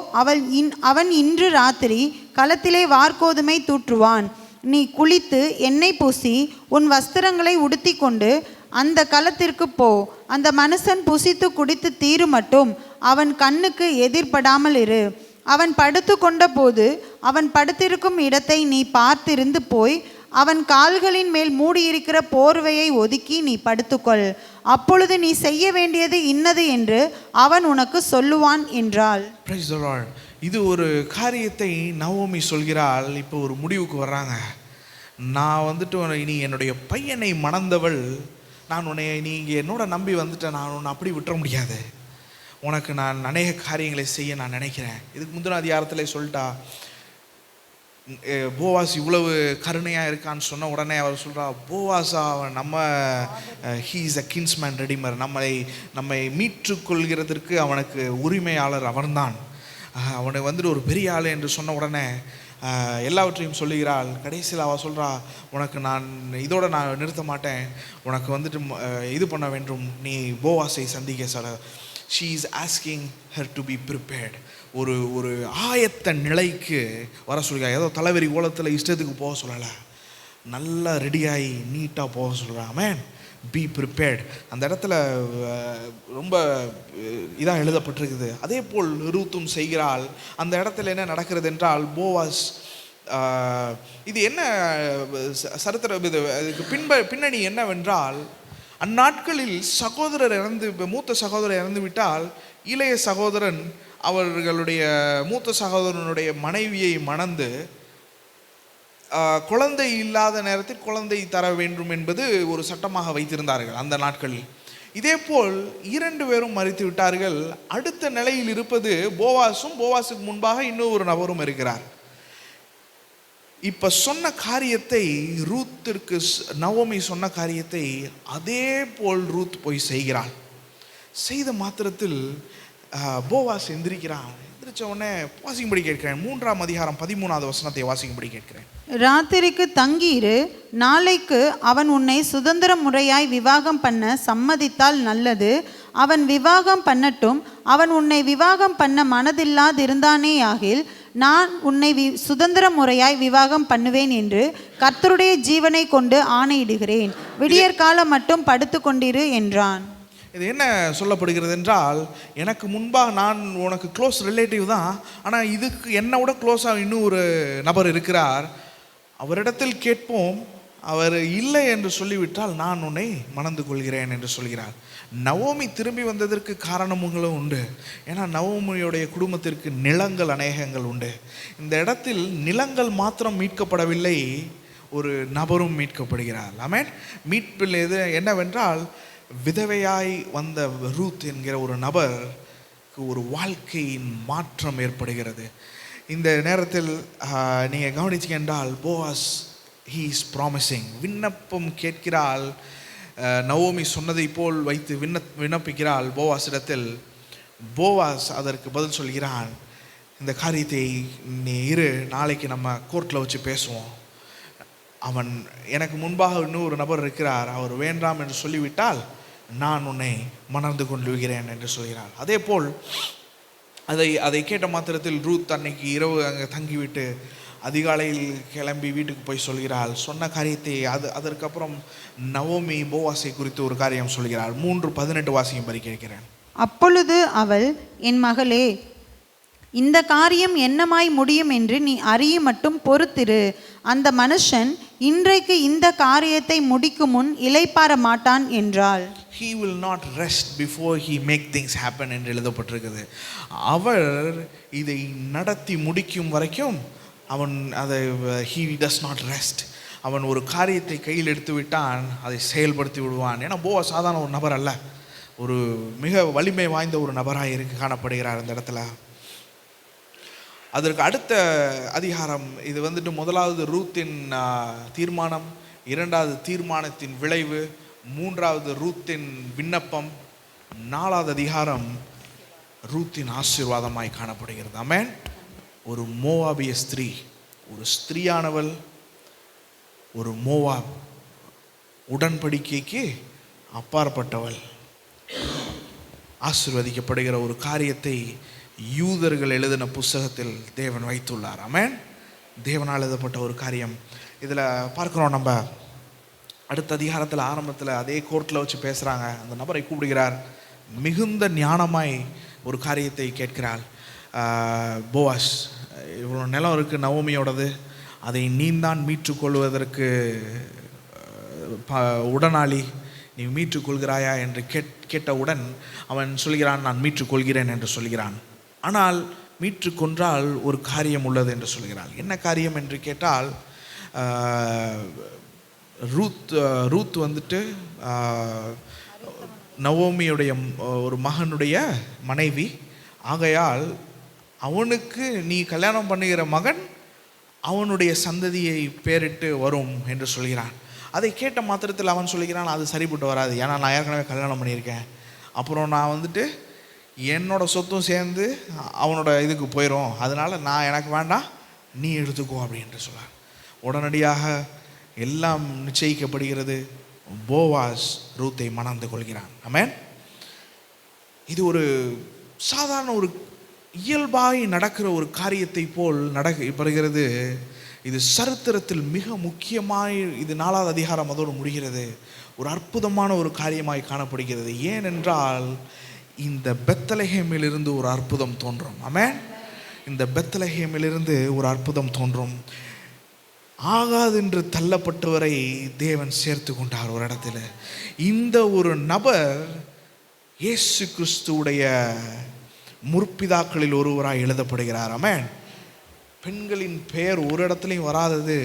அவன் இன்று ராத்திரி களத்திலே வார்கோதுமை தூற்றுவான். நீ குளித்து எண்ணெய் பூசி உன் வஸ்திரங்களை உடுத்தி கொண்டு அந்த களத்திற்கு போ. அந்த மனுஷன் புசித்து குடித்து தீரு மட்டும் அவன் கண்ணுக்கு எதிர்படாமல் இரு. அவன் படுத்து கொண்ட போது அவன் படுத்திருக்கும் இடத்தை நீ பார்த்திருந்து போய் அவன் கால்களின் மேல் மூடியிருக்கிற போர்வையை ஒதுக்கி நீ படுத்துக்கொள். அப்பொழுது நீ செய்ய வேண்டியது இன்னது என்று அவன் உனக்கு சொல்லுவான் என்றாள். Praise the Lord. இது ஒரு காரியத்தை நவோமி சொல்கிறாள். இப்போ ஒரு முடிவுக்கு வர்றாங்க. நான் வந்துட்டு நீ என்னுடைய பையனை மணந்தவள், நான் உன்னை நீ என்னோட நம்பி வந்துட்டேன், நான் உன்னை அப்படி விட்டுற முடியாது, உனக்கு நான் அநேக காரியங்களை செய்ய நான் நினைக்கிறேன். இதுக்கு முந்தின அதிகாரத்தில் சொல்லிட்டா, போவாஸ் இவ்வளவு கருணையாக இருக்கான்னு சொன்ன உடனே அவர் சொல்கிறா, போவாஸா நம்ம he is a kinsman redeemer, நம்மை மீட்டுக்கொள்கிறதற்கு அவனுக்கு உரிமையாளர் அவன்தான், அவனுக்கு வந்துட்டு ஒரு பெரிய ஆள் என்று சொன்ன உடனே எல்லாவற்றையும் சொல்லுகிறாள். கடைசியில் அவள் சொல்கிறா, உனக்கு நான் இதோட நான் நிறுத்த மாட்டேன், உனக்கு வந்துட்டு இது பண்ண வேண்டும், நீ போவாஸை சந்திக்க சொல்ல. She is asking her to be prepared. ஒரு ஆயத்த நிலைக்கு வர சொல்கிறார். ஏதோ தலைவரி கோலத்தில் இஷ்டத்துக்கு போக சொல்லலை, நல்லா ரெடியாகி நீட்டாக போக சொல்கிறான். ஆமென். Be prepared. அந்த இடத்துல ரொம்ப இதாக எழுதப்பட்டிருக்குது. அதே போல் ரூத்தும் செய்கிறாள். அந்த இடத்துல என்ன நடக்கிறது என்றால், போவாஸ் இது என்ன சரித்திர இதுக்கு பின்னணி என்னவென்றால், அந்நாட்களில் மூத்த சகோதரர் இறந்து விட்டால் இளைய சகோதரன் அவர்களுடைய மூத்த சகோதரனுடைய மனைவியை மணந்து குழந்தை இல்லாத நேரத்தில் குழந்தை தர வேண்டும் என்பது ஒரு சட்டமாக வைத்திருந்தார்கள் அந்த நாட்களில். இதேபோல் 2 பேரும் மரித்து விட்டார்கள். அடுத்த நிலையில் இருப்பது போவாஸும், போவாஸுக்கு முன்பாக இன்னும் ஒரு நபரும் இருக்கிறார். இப்போ சொன்ன காரியத்தை ரூத்திற்கு நவோமி சொன்ன காரியத்தை அதே போல் ரூத் போய் செய்கிறாள். செய்த மாத்திரத்தில் போவாஸ் எந்திரிக்கிறான். எந்திரிச்ச உடனே வாசிக்கும்படி கேட்கிறேன். 3ஆம் அதிகாரம் 13வது வசனத்தை வாசிக்கும்படி கேட்கிறேன். ராத்திரிக்கு தங்கியிரு, நாளைக்கு அவன் உன்னை சுதந்திர முறையாய் விவாகம் பண்ண சம்மதித்தால் நல்லது. அவன் விவாகம் பண்ணட்டும். அவன் உன்னை விவாகம் பண்ண மனதில்லாதிருந்தானே ஆகில் நான் உன்னை சுதந்திர முறையாய் விவாகம் பண்ணுவேன் என்று கர்த்தருடைய ஜீவனை கொண்டு ஆணையிடுகிறேன். விடியற்காலம் மட்டும் படுத்து கொண்டிரு என்றான். இது என்ன சொல்லப்படுகிறது என்றால், எனக்கு முன்பாக நான் உனக்கு க்ளோஸ் ரிலேட்டிவ் தான், ஆனால் இதுக்கு என்னை விட க்ளோஸாக இன்னும் ஒரு நபர் இருக்கிறார், அவரிடத்தில் கேட்போம், அவர் இல்லை என்று சொல்லிவிட்டால் நான் உன்னை மணந்து கொள்கிறேன் என்று சொல்கிறார். நவோமி திரும்பி வந்ததற்கு காரணங்களும் உண்டு. ஏன்னா நவோமியுடைய குடும்பத்திற்கு நிலங்கள் அநேகங்கள் உண்டு. இந்த இடத்தில் நிலங்கள் மாத்திரம் மீட்கப்படவில்லை, ஒரு நபரும் மீட்கப்படுகிறார். ஆமென். மீட்பில் எது என்னவென்றால், விதவையாய் வந்த ரூத் என்கிற ஒரு நபருக்கு ஒரு வாழ்க்கையின் மாற்றம் ஏற்படுகிறது. இந்த நேரத்தில் நீங்கள் கவனிச்சிங்க என்றால், போவாஸ் he is promising, விண்ணப்பம் கேட்கிறாள். நவோமி சொன்னதை போல் வைத்து விண்ணப்பிக்கிறாள் போவாஸிடத்தில். போவாஸ் அதற்கு பதில் சொல்கிறான், இந்த காரியத்தை நீ இரு, நாளைக்கு நம்ம கோர்ட்டில் வச்சு பேசுவோம், அவன் எனக்கு முன்பாக இன்னும் ஒரு நபர் இருக்கிறார், அவர் வேண்டாம் என்று சொல்லிவிட்டால் நான் உன்னை மணந்து கொள்ளுகிறேன் என்று சொல்கிறாள். அதே போல் அதை கேட்ட மாத்திரத்தில் ரூத் அன்னைக்கு இரவு அங்கே தங்கிவிட்டு அதிகாலையில் கிளம்பி வீட்டுக்கு போய் சொல்கிறாள். சொன்ன காரியத்தை அதற்கப்புறம் நவோமி போவாஸை குறித்து ஒரு காரியம் சொல்கிறாள். 3:18 வாசிக்கும்படி கேட்கிறேன். அப்பொழுது அவள், என் மகளே, இந்த காரியம் என்னமாய் முடியும் என்று நீ அறிய மட்டும் பொறுத்திரு. அந்த மனுஷன் இன்றைக்கு இந்த காரியத்தை முடிக்கும் முன் இளைப்பாற மாட்டான் என்றாள். He will not rest before he make things happen என்று எழுதப்பட்டிருக்கிறது. அவர் இதை நடத்தி முடிக்கும் வரைக்கும் அவன் அதை he does not rest. அவன் ஒரு காரியத்தை கையில் எடுத்து விட்டான், அதை செயல்படுத்தி விடுவான். ஏன்னா போவாஸ் சாதாரண ஒரு நபர் அல்ல, ஒரு மிக வலிமை வாய்ந்த ஒரு நபராக காணப்படுகிறார் இந்த இடத்துல. அதற்கு அடுத்த அதிகாரம் இது வந்துட்டு முதலாவது ரூத்தின் தீர்மானம், இரண்டாவது தீர்மானத்தின் விளைவு, மூன்றாவது ரூத்தின் விண்ணப்பம், நாலாவது அதிகாரம் ரூத்தின் ஆசீர்வாதமாய் காணப்படுகிறது. ஆமென். ஒரு மோவாபிய ஸ்திரீ, ஒரு ஸ்திரீயானவள் ஒரு மோவாப் உடன்படிக்கைக்கு அப்பாற்பட்டவள் ஆசீர்வதிக்கப்படுகிற ஒரு காரியத்தை யூதர்கள் எழுதின புஸ்தகத்தில் தேவன் வைத்துள்ளார். ஆமென். தேவனால் எழுதப்பட்ட ஒரு காரியம் இதில் பார்க்குறோம். நம்ம அடுத்த அதிகாரத்தில் ஆரம்பத்தில் அதே கோர்ட்டில் வச்சு பேசுகிறாங்க. அந்த நபரை கூப்பிடுகிறார், மிகுந்த ஞானமாய் ஒரு காரியத்தை கேட்கிறாள். போவாஸ், இவ்வளோ நிலம் இருக்குது நவோமியோடது, அதை நீந்தான் மீட்டுக்கொள்வதற்கு உடனாளி, நீ மீட்டுக்கொள்கிறாயா என்று கேட்டவுடன் அவன் சொல்கிறான், நான் மீட்டுக்கொள்கிறேன் என்று சொல்கிறான். ஆனால் மீட்டுக்கொன்றால் ஒரு காரியம் உள்ளது என்று சொல்கிறாள். என்ன காரியம் என்று கேட்டால், ரூத் வந்துட்டு நவோமியுடைய ஒரு மகனுடைய மனைவி. ஆகையால் அவனுக்கு நீ கல்யாணம் பண்ணுகிற மகன் அவனுடைய சந்ததியை பேரிட்டு வரும் என்று சொல்கிறான். அதை கேட்ட மாத்திரத்தில் அவன் சொல்கிறான், அது சரிப்பட்டு வராது, ஏன்னா நான் ஏற்கனவே கல்யாணம் பண்ணியிருக்கேன், அப்புறம் நான் வந்துட்டு என்னோட சொத்தும் சேர்ந்து அவனோட இதுக்கு போயிடும், அதனால் நான் எனக்கு வேண்டாம், நீ எடுத்துக்கோ அப்படின்ட்டு சொல்கிறான். உடனடியாக எல்லாம் நிச்சயிக்கப்படுகிறது. போவாஸ் ரூத்தை மணந்து கொள்கிறான். ஆமென். இது ஒரு சாதாரண ஒரு இயல்பாய் நடக்கிற ஒரு காரியத்தை போல் நடக்கப்படுகிறது. இது சரித்திரத்தில் மிக முக்கியமாய், இது 4வது அதிகாரம் அதோடு முடிகிறது. ஒரு அற்புதமான ஒரு காரியமாய் காணப்படுகிறது. ஏனென்றால் இந்த பெத்லஹேமிலிருந்து ஒரு அற்புதம் தோன்றும். ஆமென். இந்த பெத்லஹேமிலிருந்து ஒரு அற்புதம் தோன்றும். ஆகாதென்று தள்ளப்பட்டவரை தேவன் சேர்த்து கொண்டார் ஒரு இடத்துல. இந்த ஒரு நபர் இயேசு கிறிஸ்துவுடைய முற்பிதாக்களில் ஒருவராய் எழுதப்படுகிறார். ஆமென். பெண்களின் பெயர் ஒரு இடத்துலையும் வராதது.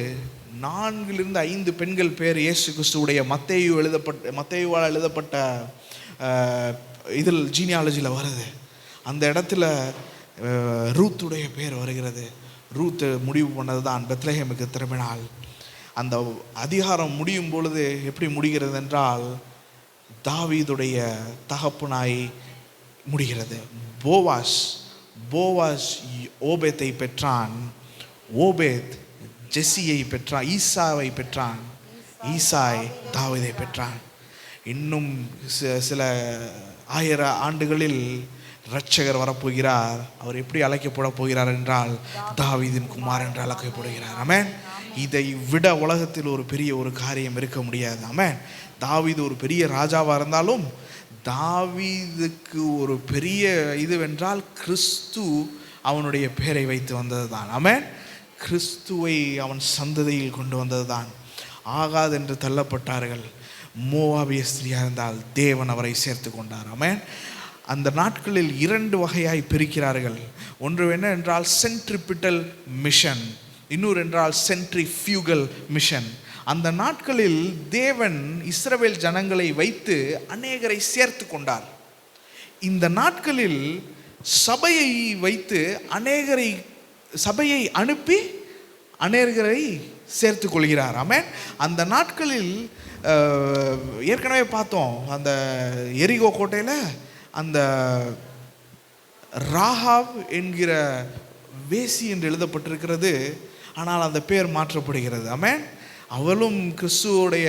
4 to 5 பெண்கள் பேர் இயேசு கிறிஸ்துவுடைய மத்தேயுவால் எழுதப்பட்ட இதில் ஜீனியாலஜியில் வருது. அந்த இடத்துல ரூத்துடைய பேர் வருகிறது. ரூத் முடிவு பண்ணது தான் பெத்லஹேமுக்கு திரும்பினாள். அந்த அதிகாரம் முடியும் பொழுது எப்படி முடிகிறது என்றால், தாவீதுடைய தகப்பனாய் முடிகிறது. போவாஸ் ஓபேத்தை பெற்றான், ஓபேத் ஜெஸ்ஸியை பெற்றான், ஈசாவை பெற்றான், ஈசாய் தாவீதை பெற்றான். இன்னும் சில 1000 ஆண்டுகளில் இரட்சகர் வரப்போகிறார். அவர் எப்படி அழைக்கப்பட போகிறார் என்றால், தாவீதின் குமார் என்று அழைக்கப்படுகிறார். ஆமென். இதை விட உலகத்தில் ஒரு பெரிய ஒரு காரியம் இருக்க முடியாது. ஆமென். தாவீது ஒரு பெரிய ராஜாவாக இருந்தாலும் தாவீதுக்கு ஒரு பெரிய இதுவென்றால் கிறிஸ்து அவனுடைய பெயரை வைத்து வந்தது தான். ஆமென். கிறிஸ்துவை அவன் சந்ததியில் கொண்டு வந்தது தான். ஆகாது என்று தள்ளப்பட்டார்கள். மோவாபிய ஸ்திரியாக இருந்தால் தேவன் அவரை சேர்த்து கொண்டார். ஆமென். அந்த நாட்களில் 2 வகையாய் பிரிக்கிறார்கள். ஒன்று என்ன என்றால் சென்ட்ரிபிட்டல் மிஷன், இன்னொரு என்றால் சென்ட்ரிஃபியூகல் மிஷன். அந்த நாட்களில் தேவன் இஸ்ரவேல் ஜனங்களை வைத்து அநேகரை சேர்த்து கொண்டார். இந்த நாட்களில் சபையை வைத்து சபையை அனுப்பி அநேகரை சேர்த்து கொள்கிறார். ஆமென். அந்த நாட்களில் ஏற்கனவே பார்த்தோம், அந்த எரிகோ கோட்டையில் அந்த ராகாப் என்கிற வேசி என்று எழுதப்பட்டிருக்கிறது. ஆனால் அந்த பேர் மாற்றப்படுகிறது. ஆமென். அவளும் கிறிஸ்துவோடைய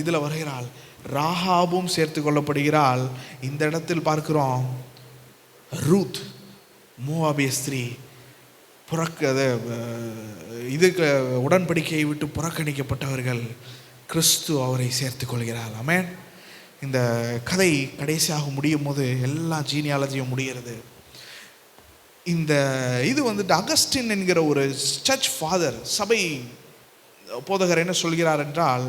இதில் வருகிறாள். ராகாபும் சேர்த்து கொள்ளப்படுகிறாள். இந்த இடத்தில் பார்க்கிறோம், ரூத் மோவாபிய ஸ்திரீ இதுக்கு உடன்படிக்கையை விட்டு புறக்கணிக்கப்பட்டவர்கள், கிறிஸ்து அவரை சேர்த்து கொள்கிறார். ஆமென். இந்த கதை கடைசியாக முடியும் போது எல்லா ஜீனியாலஜியும் முடிகிறது. இந்த இது வந்துட்டு அகஸ்டின் என்கிற ஒரு சர்ச் ஃபாதர், சபை போதகர் என்ன சொல்கிறார் என்றால்,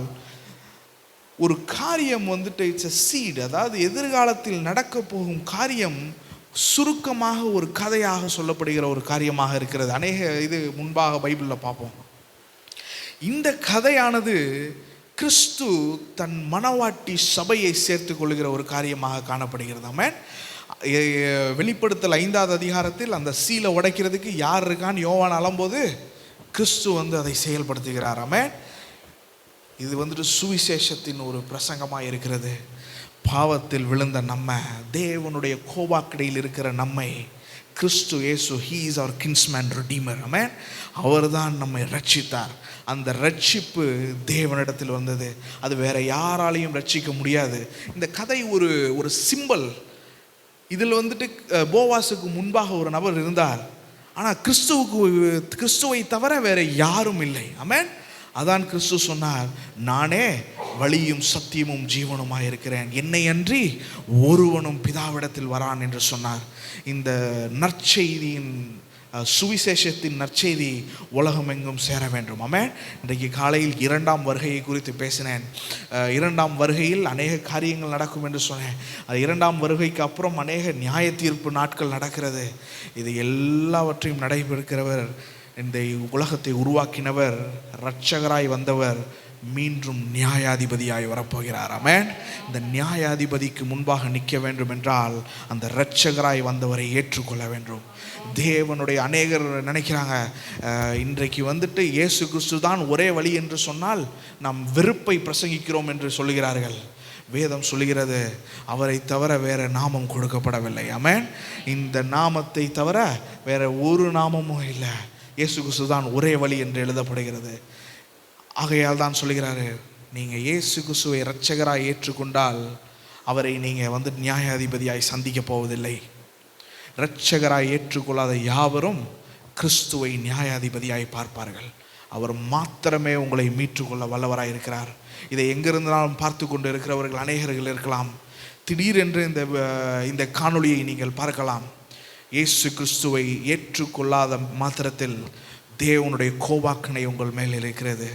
ஒரு காரியம் வந்துட்டு இட்ஸ் எ சீட், அதாவது எதிர்காலத்தில் நடக்க போகும் காரியம் சுருக்கமாக ஒரு கதையாக சொல்லப்படுகிற ஒரு காரியமாக இருக்கிறது. அநேக இது முன்பாக பைபிளில் பார்ப்போம். இந்த கதையானது கிறிஸ்து தன் மனவாட்டி சபையை சேர்த்து கொள்கிற ஒரு காரியமாக காணப்படுகிறது. ஆமென். வெளிப்படுத்தல் 5வது அதிகாரத்தில் அந்த சீலை உடைக்கிறதுக்கு யார் இருக்கான்னு யோவான் அலம்போது கிறிஸ்து வந்து அதை செயல்படுத்துகிறார். ஆமென். இது வந்துட்டு சுவிசேஷத்தின் ஒரு பிரசங்கமாக இருக்கிறது. பாவத்தில் விழுந்த நம்ம, தேவனுடைய கோபாக்கடையில் இருக்கிற நம்மை கிறிஸ்து இயேசு, ஹீ இஸ் அவர் கின்ஸ்மேன் ரிடீமர். ஆமென். அவர் தான் நம்மை ரட்சித்தார். அந்த ரட்சிப்பு தேவனிடத்தில் வந்தது. அது வேற யாராலையும் ரட்சிக்க முடியாது. இந்த கதை ஒரு சிம்பல். இதில் வந்துட்டு போவாஸுக்கு முன்பாக ஒரு நபர் இருந்தார். ஆனால் கிறிஸ்துவை தவிர வேற யாரும் இல்லை. ஆமென். அதான் கிறிஸ்து சொன்னார், நானே வழியும் சத்தியமும் ஜீவனுமாய் இருக்கிறேன், என்னை அன்றி ஒருவனும் பிதாவிடத்தில் வரான் என்று சொன்னார். இந்த நற்செய்தியின் சுவிசேஷத்தின் நற்செய்தி உலகம் எங்கும் சேர வேண்டும். ஆமென். இன்றைக்கு காலையில் 2ஆம் வருகையை குறித்து பேசினேன். 2ஆம் வருகையில் அநேக காரியங்கள் நடக்கும் என்று சொன்னேன். அது 2ஆம் வருகைக்கு அப்புறம் அநேக நியாய தீர்ப்பு நாட்கள் நடக்கிறது. இது எல்லாவற்றையும் நடைபெறுகிறவர், இந்த உலகத்தை உருவாக்கினவர், இரட்சகராய் வந்தவர், மீண்டும் நியாயாதிபதியாய் வரப்போகிறார். ஆமென். இந்த நியாயாதிபதிக்கு முன்பாக நிற்க வேண்டும் என்றால் அந்த இரட்சகராய் வந்தவரை ஏற்றுக்கொள்ள வேண்டும். தேவனுடைய அநேகர் நினைக்கிறாங்க, இன்றைக்கு வந்துட்டு இயேசு கிறிஸ்து தான் ஒரே வழி என்று சொன்னால் நாம் வெறுப்பை பிரசங்கிக்கிறோம் என்று சொல்லுகிறார்கள். வேதம் சொல்லுகிறது, அவரை தவிர வேற நாமம் கொடுக்கப்படவில்லை. ஆமென். இந்த நாமத்தை தவிர வேற ஒரு நாமமும் இல்லை. இயேசு கிறிஸ்து தான் ஒரே வழி என்று எழுதப்படுகிறது. ஆகையால் தான் சொல்லுகிறாரு, நீங்கள் இயேசு கிறிஸ்துவை இரட்சகராய் ஏற்றுக்கொண்டால் அவரை நீங்கள் வந்து நியாயாதிபதியாய் சந்திக்க போவதில்லை. இரட்சகராய் ஏற்றுக்கொள்ளாத யாவரும் கிறிஸ்துவை நியாயாதிபதியாய் பார்ப்பார்கள். அவர் மாத்திரமே உங்களை மீட்டுக்கொள்ள வல்லவராய் இருக்கிறார். இதை எங்கிருந்தாலும் பார்த்து கொண்டு இருக்கிறவர்கள் அநேகர்கள் இருக்கலாம். திடீரென்று இந்த காணொளியை நீங்கள் பார்க்கலாம். இயேசு கிறிஸ்துவை ஏற்றுக்கொள்ளாத மாத்திரத்தில் தேவனுடைய கோபாக்கனை உங்கள் மேல் இருக்கிறது.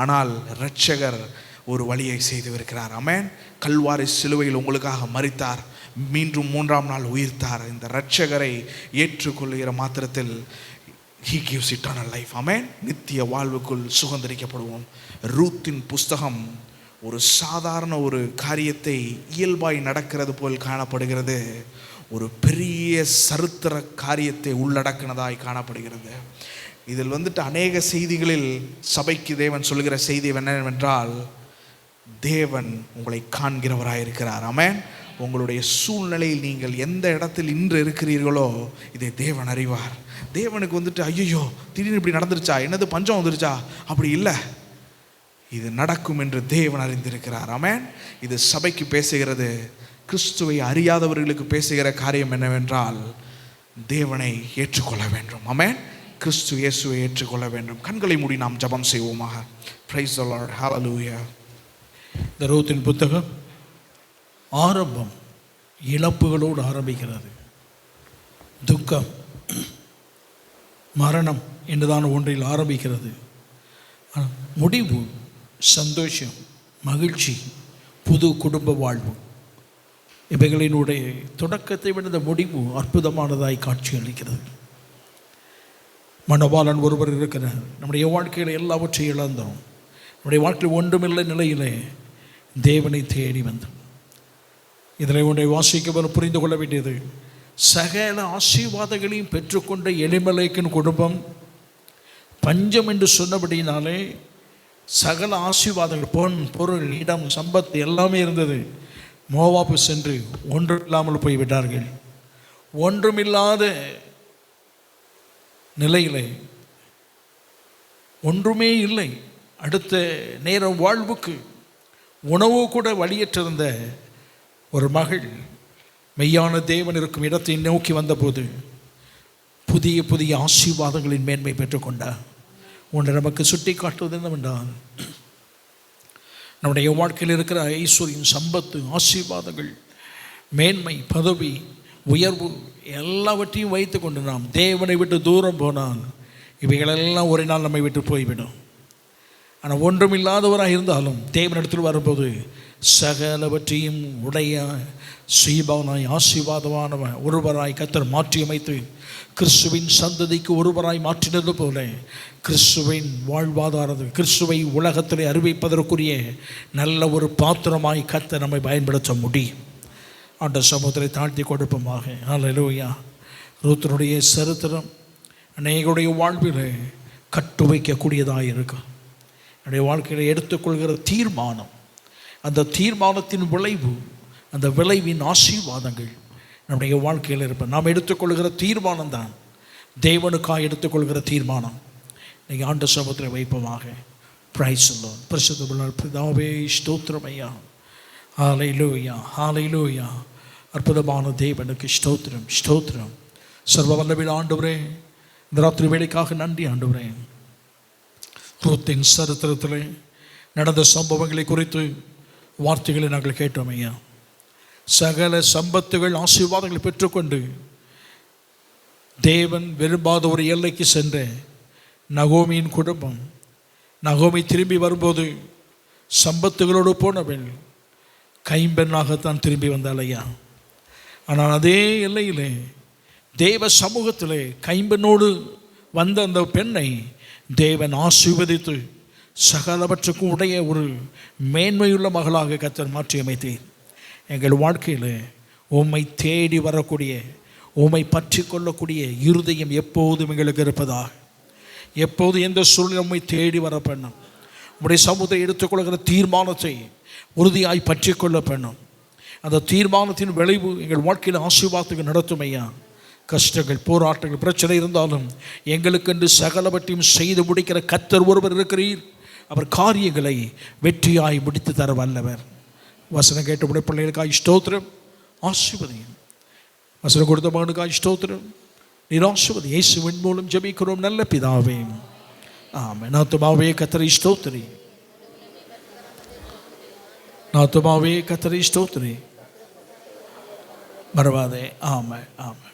ஆனால் இரட்சகர் ஒரு வழியை செய்திருக்கிறார். ஆமென். கல்வாரி சிலுவையில் உங்களுக்காக மரித்தார், மீண்டும் 3ஆம் நாள் உயிர்த்தார். இந்த இரட்சகரை ஏற்றுக்கொள்கிற மாத்திரத்தில் he gives eternal life. ஆமென். நித்திய வாழ்வுக்குள் சுதந்தரிக்கப்படுவோம். ரூத்தின் புஸ்தகம் ஒரு சாதாரண ஒரு காரியத்தை இயல்பாய் நடக்கிறது போல் காணப்படுகிறது. ஒரு பெரிய சரித்திர காரியத்தை உள்ளடக்கினதாய் காணப்படுகிறது. இதில் வந்துட்டு அநேக செய்திகளில் சபைக்கு தேவன் சொல்கிற செய்தி என்னவென்றால், தேவன் உங்களை காண்கிறவராயிருக்கிறார். ஆமென். உங்களுடைய சூழ்நிலையில் நீங்கள் எந்த இடத்தில் இன்று இருக்கிறீர்களோ இதை தேவன் அறிவார். தேவனுக்கு வந்துட்டு ஐயோ திடீர்னு இப்படி நடந்துருச்சா, என்னது பஞ்சம் வந்துருச்சா, அப்படி இல்லை. இது நடக்கும் என்று தேவன் அறிந்திருக்கிறார். ஆமென். இது சபைக்கு பேசுகிறது. கிறிஸ்துவை அறியாதவர்களுக்கு பேசுகிற காரியம் என்னவென்றால், தேவனை ஏற்றுக்கொள்ள வேண்டும். ஆமென். கிறிஸ்து இயேசுவை ஏற்றுக்கொள்ள வேண்டும். கண்களை மூடி நாம் ஜெபம் செய்வோமாக. Price the Lord. ஹல்லேலூயா. இந்த ரூத்தின் புத்தகம் ஆரம்பம் இழப்புகளோடு ஆரம்பிக்கிறது. துக்கம், மரணம் என்றுதான் ஒன்றில் ஆரம்பிக்கிறது. முடிவு சந்தோஷம், மகிழ்ச்சி, புது குடும்ப வாழ்வு. இவைகளினுடைய தொடக்கத்தை விட இந்த முடிவு அற்புதமானதாய் காட்சி அளிக்கிறது. மணவாளன் ஒருவர் இருக்கிறார். நம்முடைய வாழ்க்கையில் எல்லாவற்றையும் இழந்தோம். நம்முடைய வாழ்க்கையில் ஒன்றுமில்லை நிலையிலே தேவனை தேடி வந்தோம். இதில் ஒன்றை வாசிக்க புரிந்து கொள்ள வேண்டியது, சகல ஆசீர்வாதங்களையும் பெற்றுக்கொண்ட எலிமெலேக்கின் குடும்பம் பஞ்சம் என்று சொன்னபடினாலே சகல ஆசீர்வாதங்கள், பொன், பொருள், இடம், சம்பத்து எல்லாமே இருந்தது. மோவாபு சென்று ஒன்றும் இல்லாமல் போய்விட்டார்கள். ஒன்றுமில்லாத நிலையிலே ஒன்றுமே இல்லை. அடுத்த நேரம் வாழ்வுக்கு உணவு கூட வழியற்றிருந்த ஒரு மகள் மெய்யான தேவன் இருக்கும் இடத்தை நோக்கி வந்தபோது புதிய புதிய ஆசீர்வாதங்களின் மேன்மை பெற்றுக்கொண்டார். ஒன்று நமக்கு சுட்டி காட்டுவது என்னவென்றால், நம்முடைய வாழ்க்கையில் இருக்கிற ஐஸ்வர்யம், சம்பத்து, ஆசீர்வாதங்கள், மேன்மை, பதவி, உயர்வு எல்லாவற்றையும் வைத்து கொண்டு நாம் தேவனை விட்டு தூரம் போனால் இவைகளெல்லாம் ஒரு நாள் நம்மை விட்டு போய்விடும். ஆனால் ஒன்றும் இல்லாதவராக இருந்தாலும் தேவனிடத்தில் வரும்போது சகலவற்றையும் உடைய சீபானாய் ஆசீர்வாதமான ஒருவராய் கர்த்தர் மாற்றி அமைத்து கிறிஸ்துவின் சந்ததிக்கு ஒருவராய் மாற்றினது போல கிறிஸ்துவின் வாழ்வாதாரத்தை, கிறிஸ்துவை உலகத்தில் அறிவிப்பதற்குரிய நல்ல ஒரு பாத்திரமாய் கர்த்தர் நம்மை பயன்படுத்த முடியும். ஆண்ட சமூகத்தை தாழ்த்தி கொடுப்போமாக. ஹல்லேலூயா. ரூத்தினுடைய சரித்திரம் அநேகருடைய வாழ்வில் கட்டு வைக்கக்கூடியதாக இருக்கும். என்னுடைய வாழ்க்கையில் எடுத்துக்கொள்கிற தீர்மானம், அந்த தீர்மானத்தின் விளைவு, அந்த விளைவின் ஆசீர்வாதங்கள் நம்முடைய வாழ்க்கையில் இருப்பேன். நாம் எடுத்துக்கொள்கிற தீர்மானம் தான் தேவனுக்காக எடுத்துக்கொள்கிற தீர்மானம். நீங்கள் ஆண்ட சமூகத்தில் வைப்போமாக. Price the Lord. பரிசுத்த பிதாவே ஸ்தோத்திரம் ஐயா. ஹல்லேலூயா, ஹல்லேலூயா. அற்புதமான தேவனுக்கு ஸ்தோத்திரம், ஸ்தோத்திரம். சர்வ வல்லமையுள்ள ஆண்டவரே, இந்த ராத்திரி வேளைக்காக நன்றி ஆண்டவரே. ரூத்தின் சரித்திரத்தில் நடந்த சம்பவங்களை குறித்து வார்த்தைகளை நாங்கள் கேட்டோம் ஐயா. சகல சம்பத்துகள், ஆசீர்வாதங்களை பெற்றுக்கொண்டு தேவன் விரும்பாத ஒரு எல்லைக்கு சென்ற நகோமியின் குடும்பம், நகோமி திரும்பி வரும்போது சம்பத்துகளோடு போனவள் கைம்பெண்ணாகத்தான் திரும்பி வந்தாள் ஐயா. ஆனால் அதே எல்லையிலே தேவ சமூகத்திலே கைம்பெண்ணோடு வந்த அந்த பெண்ணை தேவன் ஆசீர்வதித்து சகலவற்றுக்கும் உடைய ஒரு மேன்மையுள்ள மகளாக கர்த்தர் மாற்றி அமைத்தீர். எங்கள் வாழ்க்கையில் உம்மை தேடி வரக்கூடிய, உம்மை பற்றி கொள்ளக்கூடிய இருதயம் எப்போதும் எங்களுக்கு இருப்பதாக. எப்போது எந்த சூழ்நிலை உம்மை தேடி வர பண்ணும். உம்முடைய சமூகத்தை எடுத்துக்கொள்கிற தீர்மானத்தை உறுதியாய் பற்றி கொள்ள பண்ணும். அந்த தீர்மானத்தின் விளைவு எங்கள் வாழ்க்கையில் ஆசீர்வாதத்துக்கு நடத்தும் ஐயா. கஷ்டங்கள், போராட்டங்கள், பிரச்சனை இருந்தாலும் எங்களுக்கென்று சகலவற்றையும் செய்து முடிக்கிற கர்த்தர் ஒருவர் இருக்கிறீர். அவர் காரியங்களை வெற்றியாய் முடித்து தர வல்லவர். வசனம் கேட்டபடி பிள்ளைகளுக்காக ஸ்தோத்திரம், ஆசீர்வதியும். வசனம் கொடுத்த மகனுக்காக ஸ்தோத்திரம், நீர் ஆசீர்வதி. இயேசுவின் மூலம் ஜெபிக்கிறோம் நல்ல பிதாவே, ஆமென். ஆத்துமாவே கர்த்தரை ஸ்தோத்திரி, ஆத்துமாவே கர்த்தரை ஸ்தோத்திரி, மறவாதே. ஆமென், ஆமென்.